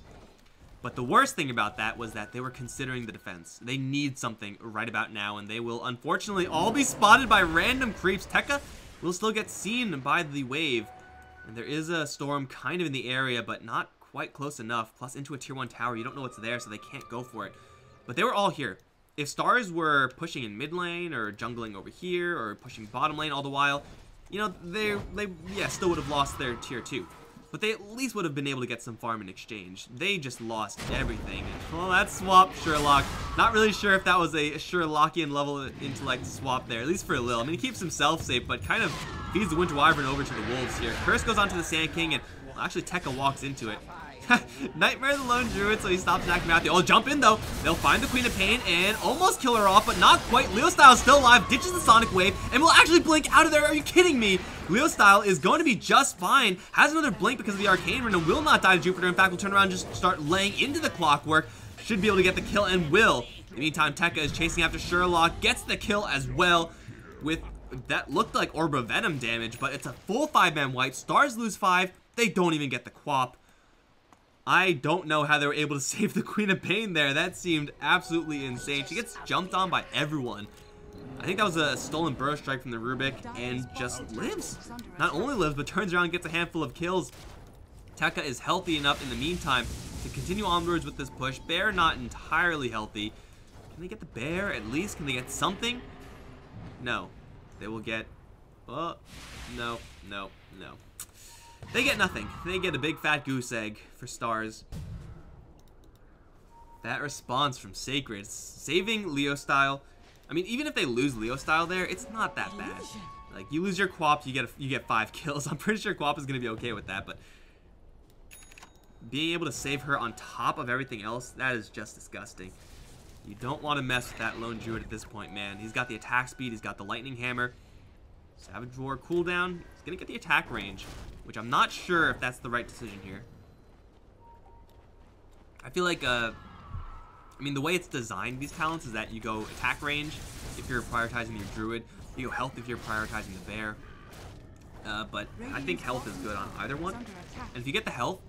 Speaker 1: But the worst thing about that was that they were considering the defense. They need something right about now, and they will unfortunately all be spotted by random creeps. Tekka will still get seen by the wave. And there is a storm kind of in the area, but not quite close enough. Plus into a tier 1 tower, you don't know what's there, so they can't go for it. But they were all here. If Stars were pushing in mid lane, or jungling over here, or pushing bottom lane all the while, you know, they still would have lost their tier 2. But they at least would have been able to get some farm in exchange. They just lost everything. And, well, that swap, Sherlock. Not really sure if that was a Sherlockian level intellect swap there, at least for a little. I mean, he keeps himself safe, but kind of feeds the Winter Wyvern over to the Wolves here. Curse goes onto the Sand King, and well, actually Tekka walks into it. Nightmare the Lone Druid, so he stops attacking Matthew. Oh, jump in though. They'll find the Queen of Pain and almost kill her off, but not quite. Leo Style is still alive, ditches the Sonic Wave, and will actually blink out of there. Are you kidding me? Leo Style is going to be just fine. Has another blink because of the Arcane Rune and will not die to Jupiter. In fact, will turn around and just start laying into the Clockwork. Should be able to get the kill and will. In the meantime, Tekka is chasing after Sherlock, gets the kill as well with that looked like Orb of Venom damage, but it's a full 5-man wipe. Stars lose 5. They don't even get the Quap. I don't know how they were able to save the Queen of Pain there. That seemed absolutely insane. She gets jumped on by everyone. I think that was a stolen Burrow Strike from the Rubik and just lives. Not only lives, but turns around and gets a handful of kills. Tekka is healthy enough in the meantime to continue onwards with this push. Bear not entirely healthy. Can they get the Bear at least? Can they get something? No. They will get... Oh, no. They get nothing. They get a big fat goose egg for Stars. That response from Sacred, saving Leo Style. I mean, even if they lose Leo Style there, it's not that bad. Like, you lose your Quap, you get 5 kills. I'm pretty sure Quap is going to be okay with that, but being able to save her on top of everything else, that is just disgusting. You don't want to mess with that Lone Druid at this point, man. He's got the attack speed, he's got the Lightning Hammer. Savage Roar cooldown. He's going to get the attack range, which I'm not sure if that's the right decision here. I feel like, I mean, the way it's designed, these talents, is that you go attack range if you're prioritizing your Druid. You go health if you're prioritizing the Bear. But I think health is good on either one. And if you get the health,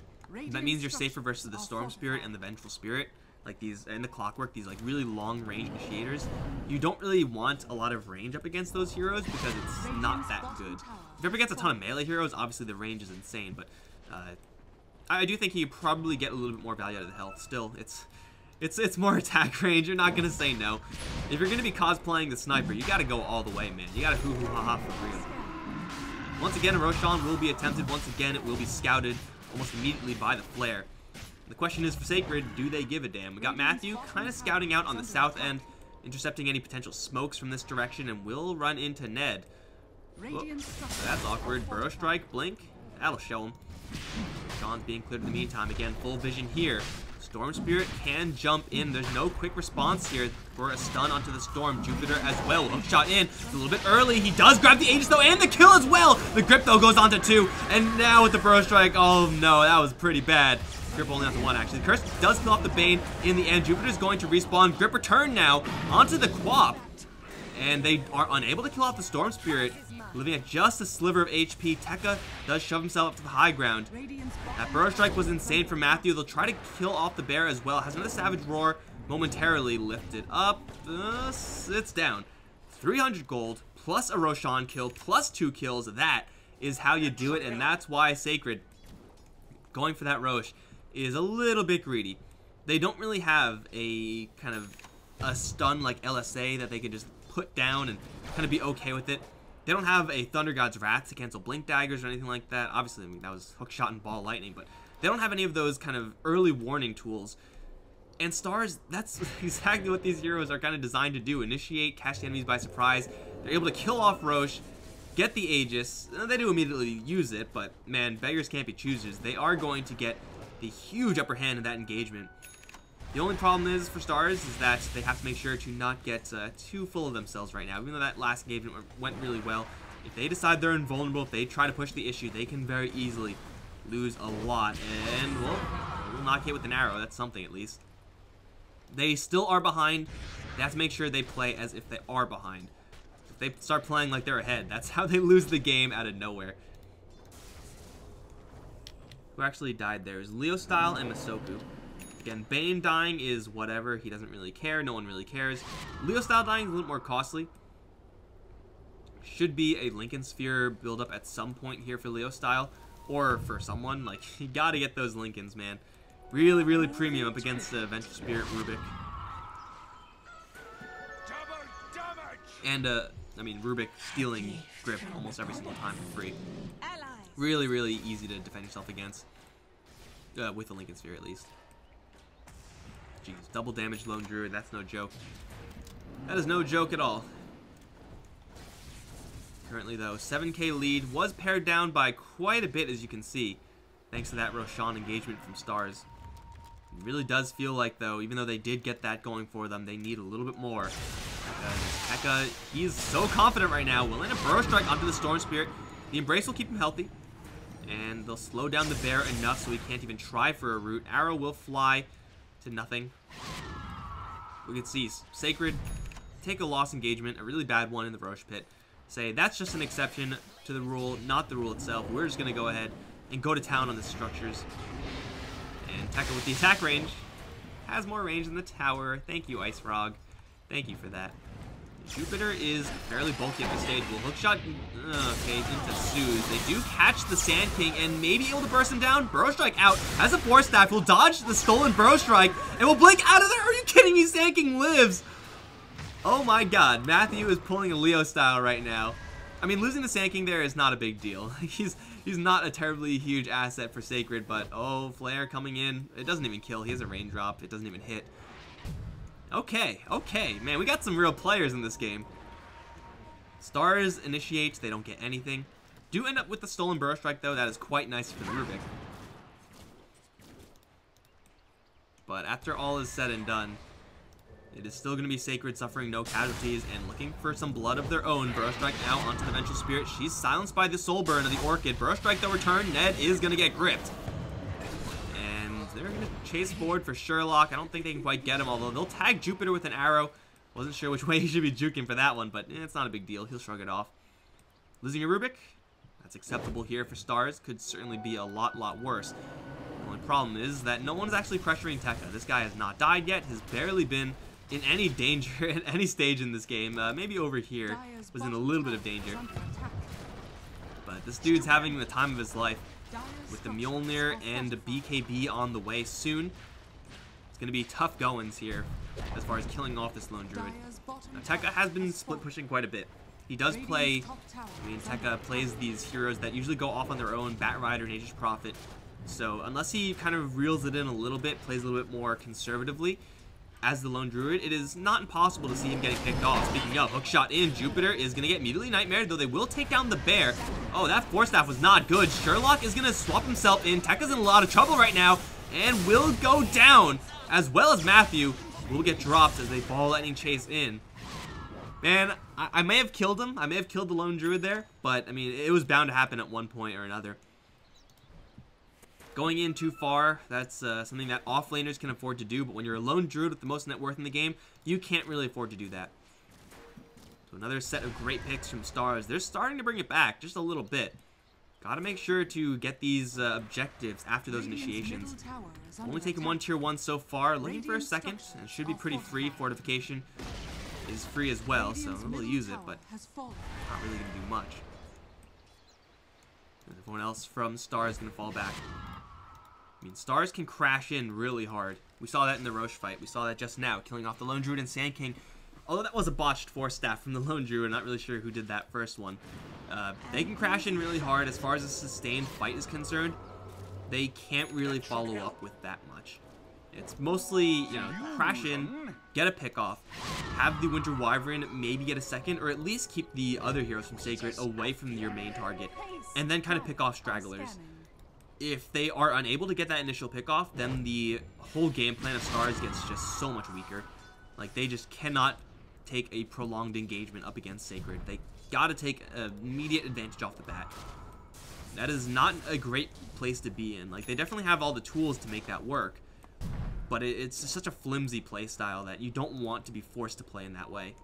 Speaker 1: that means you're safer versus the Storm Spirit and the Vengeful Spirit. Like these, and the Clockwork, these like really long range initiators. You don't really want a lot of range up against those heroes because it's not that good. If you're up against a ton of melee heroes, obviously the range is insane, but I do think you probably get a little bit more value out of the health. Still, it's more attack range. You're not gonna say no. If you're gonna be cosplaying the sniper, you gotta go all the way, man. You gotta hoo-hoo-ha-ha for real. Once again, a Roshan will be attempted. Once again, it will be scouted almost immediately by the Flare. The question is for Sacred, do they give a damn? We got Matthew kind of scouting out on the south end, intercepting any potential smokes from this direction, and will run into Ned. Oh, that's awkward. Burrow Strike, Blink, that'll show him. Sean's being cleared in the meantime. Again, full vision here. Storm Spirit can jump in. There's no quick response here for a stun onto the Storm. Jupiter as well. Hook shot in. It's a little bit early. He does grab the Aegis though, and the kill as well. The grip though goes onto 2, and now with the Burrow Strike, oh no, that was pretty bad. Grip only onto 1 actually. The Curse does kill off the Bane in the end. Jupiter's going to respawn. Grip return now onto the Quap. And they are unable to kill off the Storm Spirit, living at just a sliver of HP. Tekka does shove himself up to the high ground. That Burrow Strike was insane from Matthew. They'll try to kill off the Bear as well. Has another Savage Roar momentarily lifted up. It's down. 300 gold, plus a Roshan kill, plus 2 kills. That is how you do it, and that's why Sacred going for that Rosh is a little bit greedy. They don't really have a kind of a stun like LSA that they could just put down and kind of be okay with it. They don't have a Thunder God's Wrath to cancel Blink Daggers or anything like that. Obviously, I mean, that was Hook Shot and Ball Lightning, but they don't have any of those kind of early warning tools. And Stars, that's exactly what these heroes are kind of designed to do. Initiate, catch the enemies by surprise. They're able to kill off Rosh, get the Aegis. They do immediately use it, but man, beggars can't be choosers. They are going to get the huge upper hand in that engagement. The only problem is for Stars is that they have to make sure to not get too full of themselves right now. Even though that last engagement went really well, if they decide they're invulnerable, if they try to push the issue, they can very easily lose a lot. And, well, we'll knock it with an arrow. That's something at least. They still are behind. They have to make sure they play as if they are behind. If they start playing like they're ahead, that's how they lose the game out of nowhere. Who actually died there is Leo Style and Masoku. Again, Bane dying is whatever. He doesn't really care. No one really cares. Leo Style dying is a little more costly. Should be a Lincoln Sphere build-up at some point here for Leo Style. Or for someone. Like, you gotta get those Lincolns, man. Really, really premium up against Vengeful Spirit Rubik. And, I mean, Rubik stealing Grip almost every single time for free. Really, really easy to defend yourself against. With the Lincoln Sphere, at least. Jeez, double damage Lone Druid, that's no joke. That is no joke at all. Currently, though, 7k lead was pared down by quite a bit, as you can see. thanks to that Roshan engagement from Stars. It really does feel like, though, even though they did get that going for them, they need a little bit more. Tekka, he's so confident right now. Will land a Burrow Strike onto the Storm Spirit. The Embrace will keep him healthy. And they'll slow down the bear enough so he can't even try for a root. Arrow will fly to nothing. We can see Sacred take a loss engagement, a really bad one in the Roche Pit. Say, that's just an exception to the rule, not the rule itself. We're just going to go ahead and go to town on the structures. And Tekka with the attack range has more range than the tower. Thank you, Ice Frog. Thank you for that. Jupiter is fairly bulky at this stage. Will hookshot, okay, into Suze. They do catch the Sand King and may be able to burst him down. Burrow Strike out. Has a Force Staff. Will dodge the stolen Burrow Strike and will blink out of there. Are you kidding me? Sand King lives. Oh my god. Matthew is pulling a Leo style right now. I mean, losing the Sand King there is not a big deal. He's not a terribly huge asset for Sacred, but oh, Flare coming in. It doesn't even kill. He has a raindrop. It doesn't even hit. Okay, man, we got some real players in this game. Stars initiates, they don't get anything. Do end up with the stolen Burrow Strike, though. That is quite nice for the Rubik. But after all is said and done, it is still going to be Sacred suffering no casualties and looking for some blood of their own. Burrow Strike now onto the Vengeful Spirit. She's silenced by the Soul Burn of the Orchid. Burrow Strike, though, return. Ned is going to get gripped. They're going to chase forward for Sherlock. I don't think they can quite get him, although they'll tag Jupiter with an arrow. Wasn't sure which way he should be juking for that one, but it's not a big deal. He'll shrug it off. Losing a Rubik? That's acceptable here for Stars. Could certainly be a lot worse. The only problem is that no one's actually pressuring Tekka. This guy has not died yet. Has barely been in any danger at any stage in this game. Maybe over here was in a little bit of danger. But this dude's having the time of his life. With the Mjolnir and the BKB on the way soon. It's going to be tough goings here as far as killing off this Lone Druid. Now, Tekka has been split pushing quite a bit. He does play, Tekka plays these heroes that usually go off on their own, Bat Rider and Aegis Prophet. So unless he kind of reels it in a little bit, plays a little bit more conservatively, as the Lone Druid, it is not impossible to see him getting picked off. Speaking of, hookshot in, Jupiter is going to get immediately nightmared, though they will take down the bear. Oh, that Force Staff was not good. Sherlock is going to swap himself in. Tekka's in a lot of trouble right now, and will go down, as well as Matthew will get dropped as they ball lightning chase in. Man, I may have killed him. I may have killed the Lone Druid there, but, I mean, it was bound to happen at one point or another. Going in too far, that's something that offlaners can afford to do, but when you're a Lone Druid with the most net worth in the game, you can't really afford to do that. So another set of great picks from Stars. They're starting to bring it back just a little bit. Gotta make sure to get these objectives after those initiations. Only taken one tier 1 so far, looking for a second, and should be pretty free. Fortification is free as well, so we'll use it, but not really going to do much. And everyone else from Stars is going to fall back. I mean, Stars can crash in really hard. We saw that in the Roche fight. We saw that just now, killing off the Lone Druid and Sand King. Although that was a botched Force Staff from the Lone Druid, not really sure who did that first one. They can crash in really hard. As far as a sustained fight is concerned, they can't really follow up with that much. It's mostly, you know, crash in, get a pick off, have the Winter Wyvern maybe get a second, or at least keep the other heroes from Sacred away from your main target, and then kind of pick off stragglers. If they are unable to get that initial pickoff, then the whole game plan of Stars gets just so much weaker. Like, they just cannot take a prolonged engagement up against Sacred. They gotta take an immediate advantage off the bat. That is not a great place to be in. Like, they definitely have all the tools to make that work, but it's just such a flimsy play style that you don't want to be forced to play in that way.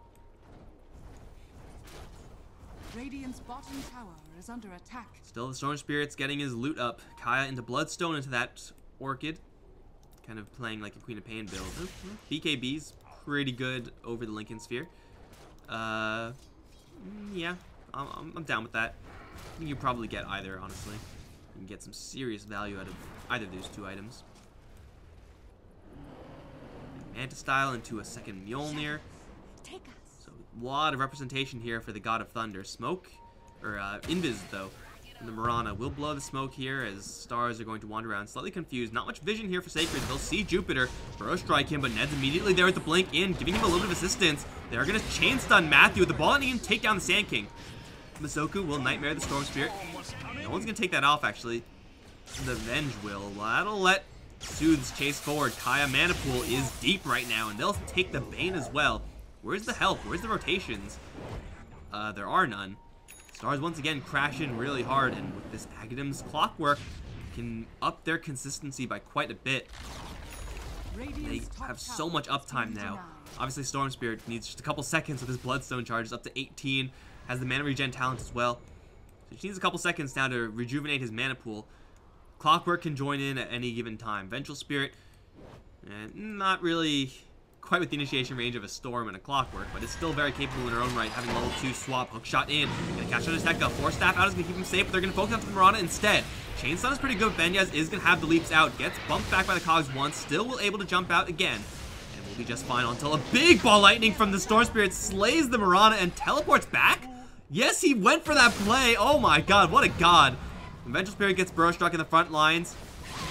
Speaker 2: Radiant's bottom tower is under attack.
Speaker 1: Still, the Storm Spirit's getting his loot up. Kaya into Bloodstone into that Orchid. Kind of playing like a Queen of Pain build. BKB's pretty good over the Lincoln Sphere. Yeah, I'm down with that. I think you probably get either, honestly. You can get some serious value out of either of those two items. Manta-style into a second Mjolnir. So a lot of representation here for the God of Thunder. Smoke, or Invis though, and the Mirana will blow the smoke here as Stars are going to wander around slightly confused. Not much vision here for Sacred. They'll see Jupiter. Burrow strike him, but Ned's immediately there with the blink in, giving him a little bit of assistance. They're going to chain stun Matthew with the ball and he can take down the Sand King. Masoku will Nightmare the Storm Spirit. No one's going to take that off, actually. the Venge will. Well, that'll let Soothes chase forward. Kaya mana pool is deep right now, and they'll take the Bane as well. Where's the help? Where's the rotations? There are none. Stars once again crash in really hard, and with this Agadam's Clockwork, can up their consistency by quite a bit. They have so much uptime now. Obviously, Storm Spirit needs just a couple seconds with his Bloodstone charges up to 18. Has the mana regen talent as well. So he needs a couple seconds now to rejuvenate his mana pool. Clockwork can join in at any given time. Vengeful Spirit, not really quite with the initiation range of a Storm and a Clockwork, but it's still very capable in her own right, having level 2 swap, hook shot in, gonna catch on his Tekka, Force Staff out is gonna keep him safe, but they're gonna focus on the Mirana instead. Chain Stun is pretty good, Benyaz is gonna have the leaps out, gets bumped back by the Cogs once, still will able to jump out again, and will be just fine until a big ball lightning from the Storm Spirit slays the Mirana and teleports back? Yes, he went for that play, oh my god, what a god. When Vengeful Spirit gets Burrow Struck in the front lines,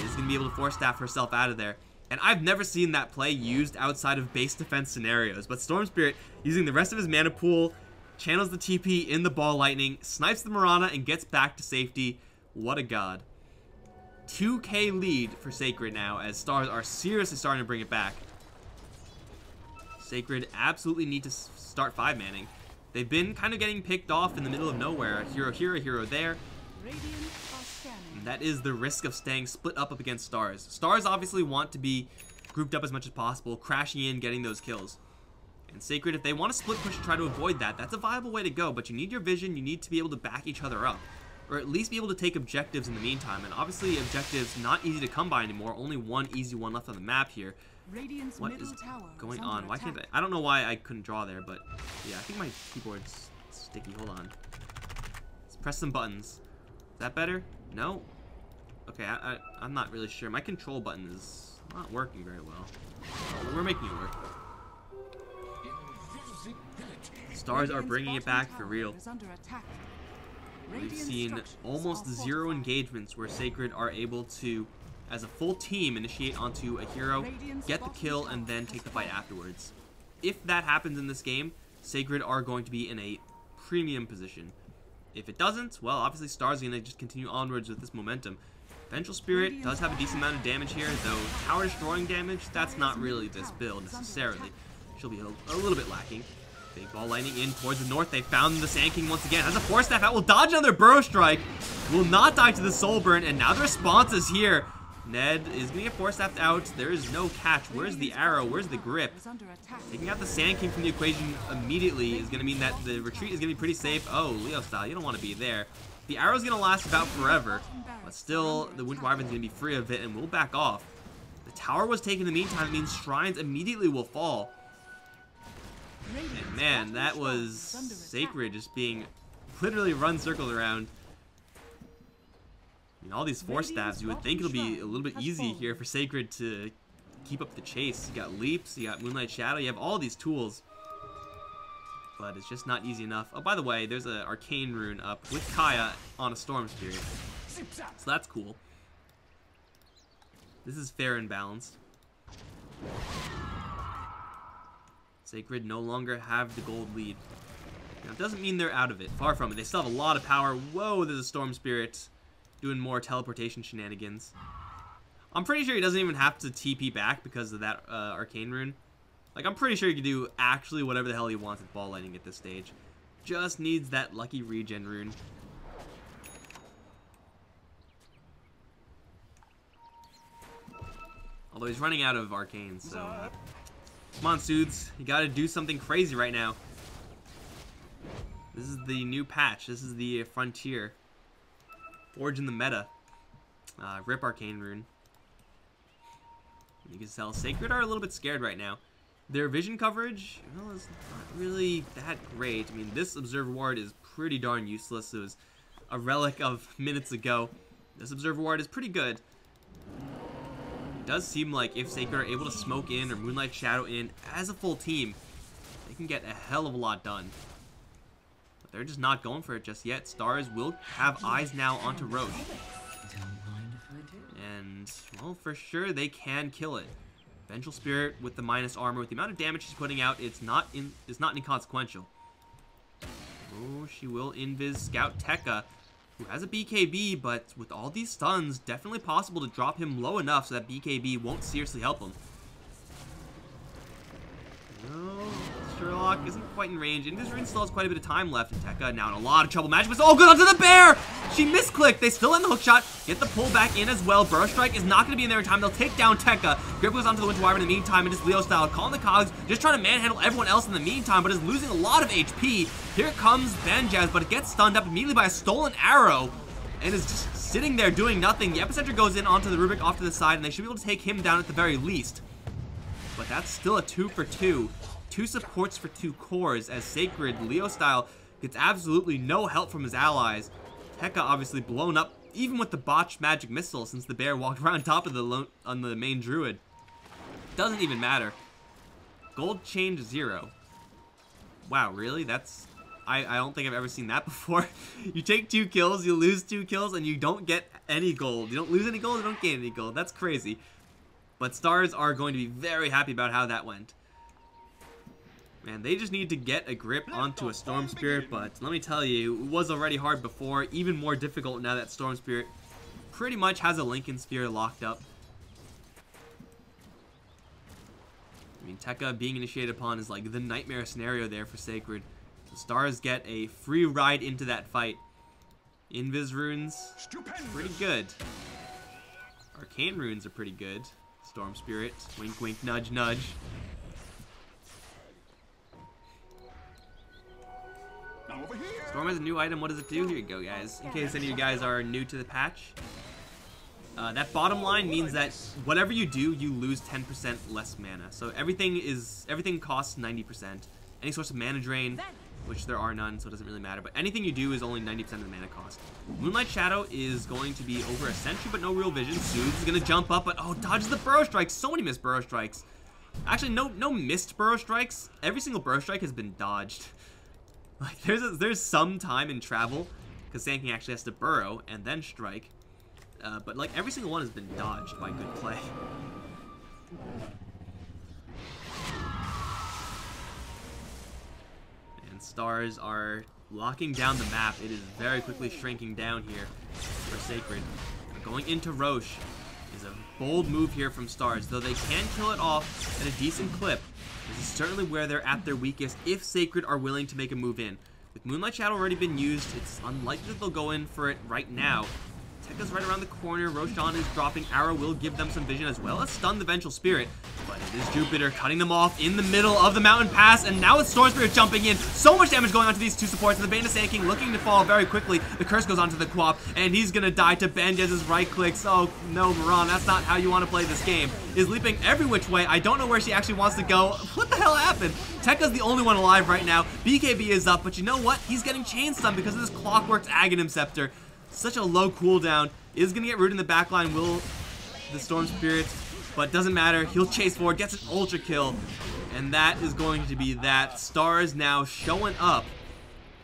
Speaker 1: is gonna be able to Force Staff herself out of there. And I've never seen that play used outside of base defense scenarios. But Storm Spirit, using the rest of his mana pool, channels the TP in the ball lightning, snipes the Mirana, and gets back to safety. What a god. 2k lead for Sacred now, as Stars are seriously starting to bring it back. Sacred absolutely need to start 5-manning. They've been kind of getting picked off in the middle of nowhere. Hero here, a hero there. And that is the risk of staying split up against Stars. Stars obviously want to be grouped up as much as possible, crashing in, getting those kills. And Sacred, if they want to split push and try to avoid that, that's a viable way to go, but you need your vision, you need to be able to back each other up. Or at least be able to take objectives in the meantime. And obviously objectives not easy to come by anymore, only one easy one left on the map here. What is going on? Why can't I don't know why I couldn't draw there, but yeah, I think my keyboard's sticky. Hold on. Let's press some buttons. Is that better? No? Okay, I'm not really sure. My control button is not working very well. We're making it work. Stars are bringing it back for real. We've seen almost 0 engagements where Sacred are able to, as a full team, initiate onto a hero, get the kill, and then take the fight afterwards. If that happens in this game, Sacred are going to be in a premium position. If it doesn't, well, obviously Stars are going to just continue onwards with this momentum. Vengeful Spirit does have a decent amount of damage here, though tower destroying damage, that's not really this build necessarily. She'll be a little bit lacking. Big ball lightning in towards the north. They found the Sand King once again. Has a Force Staff out, will dodge another Burrow Strike, will not die to the Soul Burn, and now the response is here. Ned is going to get Force Staffed out. There is no catch. Where's the arrow? Where's the grip? Taking out the Sand King from the equation immediately is going to mean that the retreat is going to be pretty safe. Oh, Leo style, you don't want to be there. The arrow's going to last about forever, but still, the Wind Wyvern's going to be free of it and will back off. The tower was taken in the meantime. It means Shrines immediately will fall. And man, that was Sacred just being literally run circles around. I mean, all these Force Staffs, you would think it'll be a little bit easy here for Sacred to keep up the chase. You got Leaps, you got Moonlight Shadow, you have all these tools. But it's just not easy enough. Oh, by the way, there's an Arcane Rune up with Kaya on a Storm Spirit. So that's cool. This is fair and balanced. Sacred no longer have the gold lead. Now, it doesn't mean they're out of it. Far from it. They still have a lot of power. Whoa, there's a Storm Spirit doing more teleportation shenanigans. I'm pretty sure he doesn't even have to TP back because of that Arcane Rune. Like, I'm pretty sure he can do actually whatever the hell he wants with ball lightning at this stage. Just needs that lucky regen rune. Although he's running out of arcanes, so... Come on, Soothes. You gotta do something crazy right now. This is the new patch. This is the frontier. Forge in the meta. Rip Arcane Rune. You can tell Sacred are a little bit scared right now. Their vision coverage, well, is not really that great. I mean, this Observer Ward is pretty darn useless. It was a relic of minutes ago. This Observer Ward is pretty good. It does seem like if Sacred are able to smoke in or Moonlight Shadow in as a full team, they can get a hell of a lot done. But they're just not going for it just yet. Stars will have eyes now onto Roche. And, well, for sure they can kill it. Vengeful Spirit with the minus armor, with the amount of damage she's putting out, it's not inconsequential. Oh, she will invis Scout Tekka. who has a BKB, but with all these stuns, definitely possible to drop him low enough so that BKB won't seriously help him. No, Sherlock isn't quite in range. Invisrune still has quite a bit of time left. And Tekka now in a lot of trouble. Magic Missile. Oh, good onto the bear! She misclicked. They still end the hook shot. Get the pull back in as well. Burrow Strike is not going to be in there in time. They'll take down Tekka. Grip goes onto the Winter Wyvern in the meantime. It is Leo style. Calling the cogs. Just trying to manhandle everyone else in the meantime, but is losing a lot of HP. Here comes Banjaz, but it gets stunned up immediately by a stolen arrow. And is just sitting there doing nothing. The Epicenter goes in onto the Rubik off to the side, and they should be able to take him down at the very least. But that's still a 2 for 2. 2 supports for 2 cores, as Sacred, Leo style, gets absolutely no help from his allies. Tekka obviously blown up, even with the botched magic missile, since the bear walked around top of on the main druid. Doesn't even matter. Gold chain to 0. Wow, really? That's... I don't think I've ever seen that before. You take 2 kills, you lose 2 kills, and you don't get any gold. You don't lose any gold, you don't gain any gold. That's crazy. But Stars are going to be very happy about how that went. Man, they just need to get a grip onto a Storm Spirit, but let me tell you, it was already hard before, even more difficult now that Storm Spirit pretty much has a Lincoln Sphere locked up. I mean, Tekka being initiated upon is like the nightmare scenario there for Sacred. The Stars get a free ride into that fight. Invis runes, pretty good. Arcane runes are pretty good. Storm Spirit, wink wink, nudge nudge. Storm has a new item. What does it do? Here you go, guys. In case any of you guys are new to the patch. That bottom line means that whatever you do, you lose 10% less mana. So everything costs 90%. Any source of mana drain, which there are none, so it doesn't really matter. But anything you do is only 90% of the mana cost. Moonlight Shadow is going to be over a sentry, but no real vision. Soothe is going to jump up, but oh, dodges the Burrow Strikes. So many missed Burrow Strikes. Actually, no missed Burrow Strikes. Every single Burrow Strike has been dodged. Like, there's some time in travel, because Sand King actually has to burrow and then strike. But, like, every single one has been dodged by good play. And Stars are locking down the map. It is very quickly shrinking down here for Sacred. And going into Roche is a bold move here from Stars, though they can kill it off at a decent clip. This is certainly where they're at their weakest if Sacred are willing to make a move in. With Moonlight Shadow already been used, it's unlikely that they'll go in for it right now. Tekka's right around the corner. Roshan is dropping. Arrow will give them some vision as well as stun the Vengeful Spirit. But it is Jupiter cutting them off in the middle of the mountain pass. And now it's Storm Spirit jumping in. So much damage going on to these 2 supports. And the Bane of Sand King looking to fall very quickly. The curse goes onto the Quap. And he's going to die to Banjaz's right clicks. Oh, no, Moran. That's not how you want to play this game. Is leaping every which way. I don't know where she actually wants to go. What the hell happened? Tekka's the only one alive right now. BKB is up. But you know what? He's getting chain stun because of this Clockwork's Aghanim Scepter. Such a low cooldown. Is going to get rooted in the backline, will the Storm Spirit, but doesn't matter. He'll chase forward, gets an ultra kill, and that is going to be that. Stars now showing up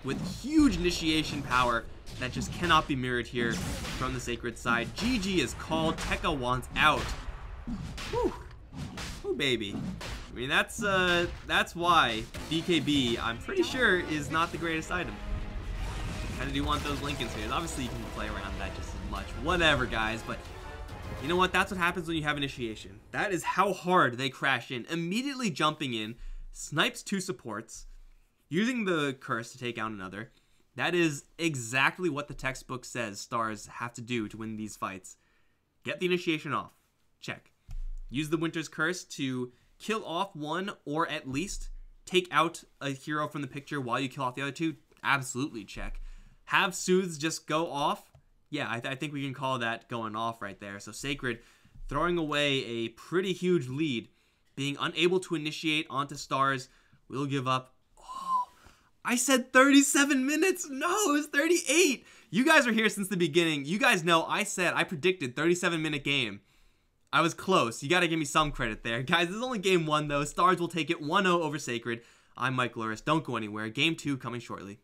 Speaker 1: with huge initiation power that just cannot be mirrored here from the Sacred side. GG is called. Tekka wants out. Whew. Whew, baby. I mean, that's why BKB, I'm pretty sure, is not the greatest item. Kind of do want those Lincoln Spheres. Obviously, you can play around that just as much. Whatever, guys. But you know what? That's what happens when you have initiation. That is how hard they crash in. Immediately jumping in, snipes 2 supports, using the curse to take out another. That is exactly what the textbook says Stars have to do to win these fights. Get the initiation off. Check. Use the Winter's Curse to kill off one, or at least take out a hero from the picture while you kill off the other 2. Absolutely check. Have Soothes just go off. Yeah, I think we can call that going off right there. So Sacred throwing away a pretty huge lead, being unable to initiate onto Stars. Will give up. Oh, I said 37 minutes. No, it was 38. You guys are here since the beginning. You guys know I predicted 37-minute game. I was close. You got to give me some credit there. Guys, this is only game 1, though. Stars will take it 1-0 over Sacred. I'm Mike Luris. Don't go anywhere. Game 2 coming shortly.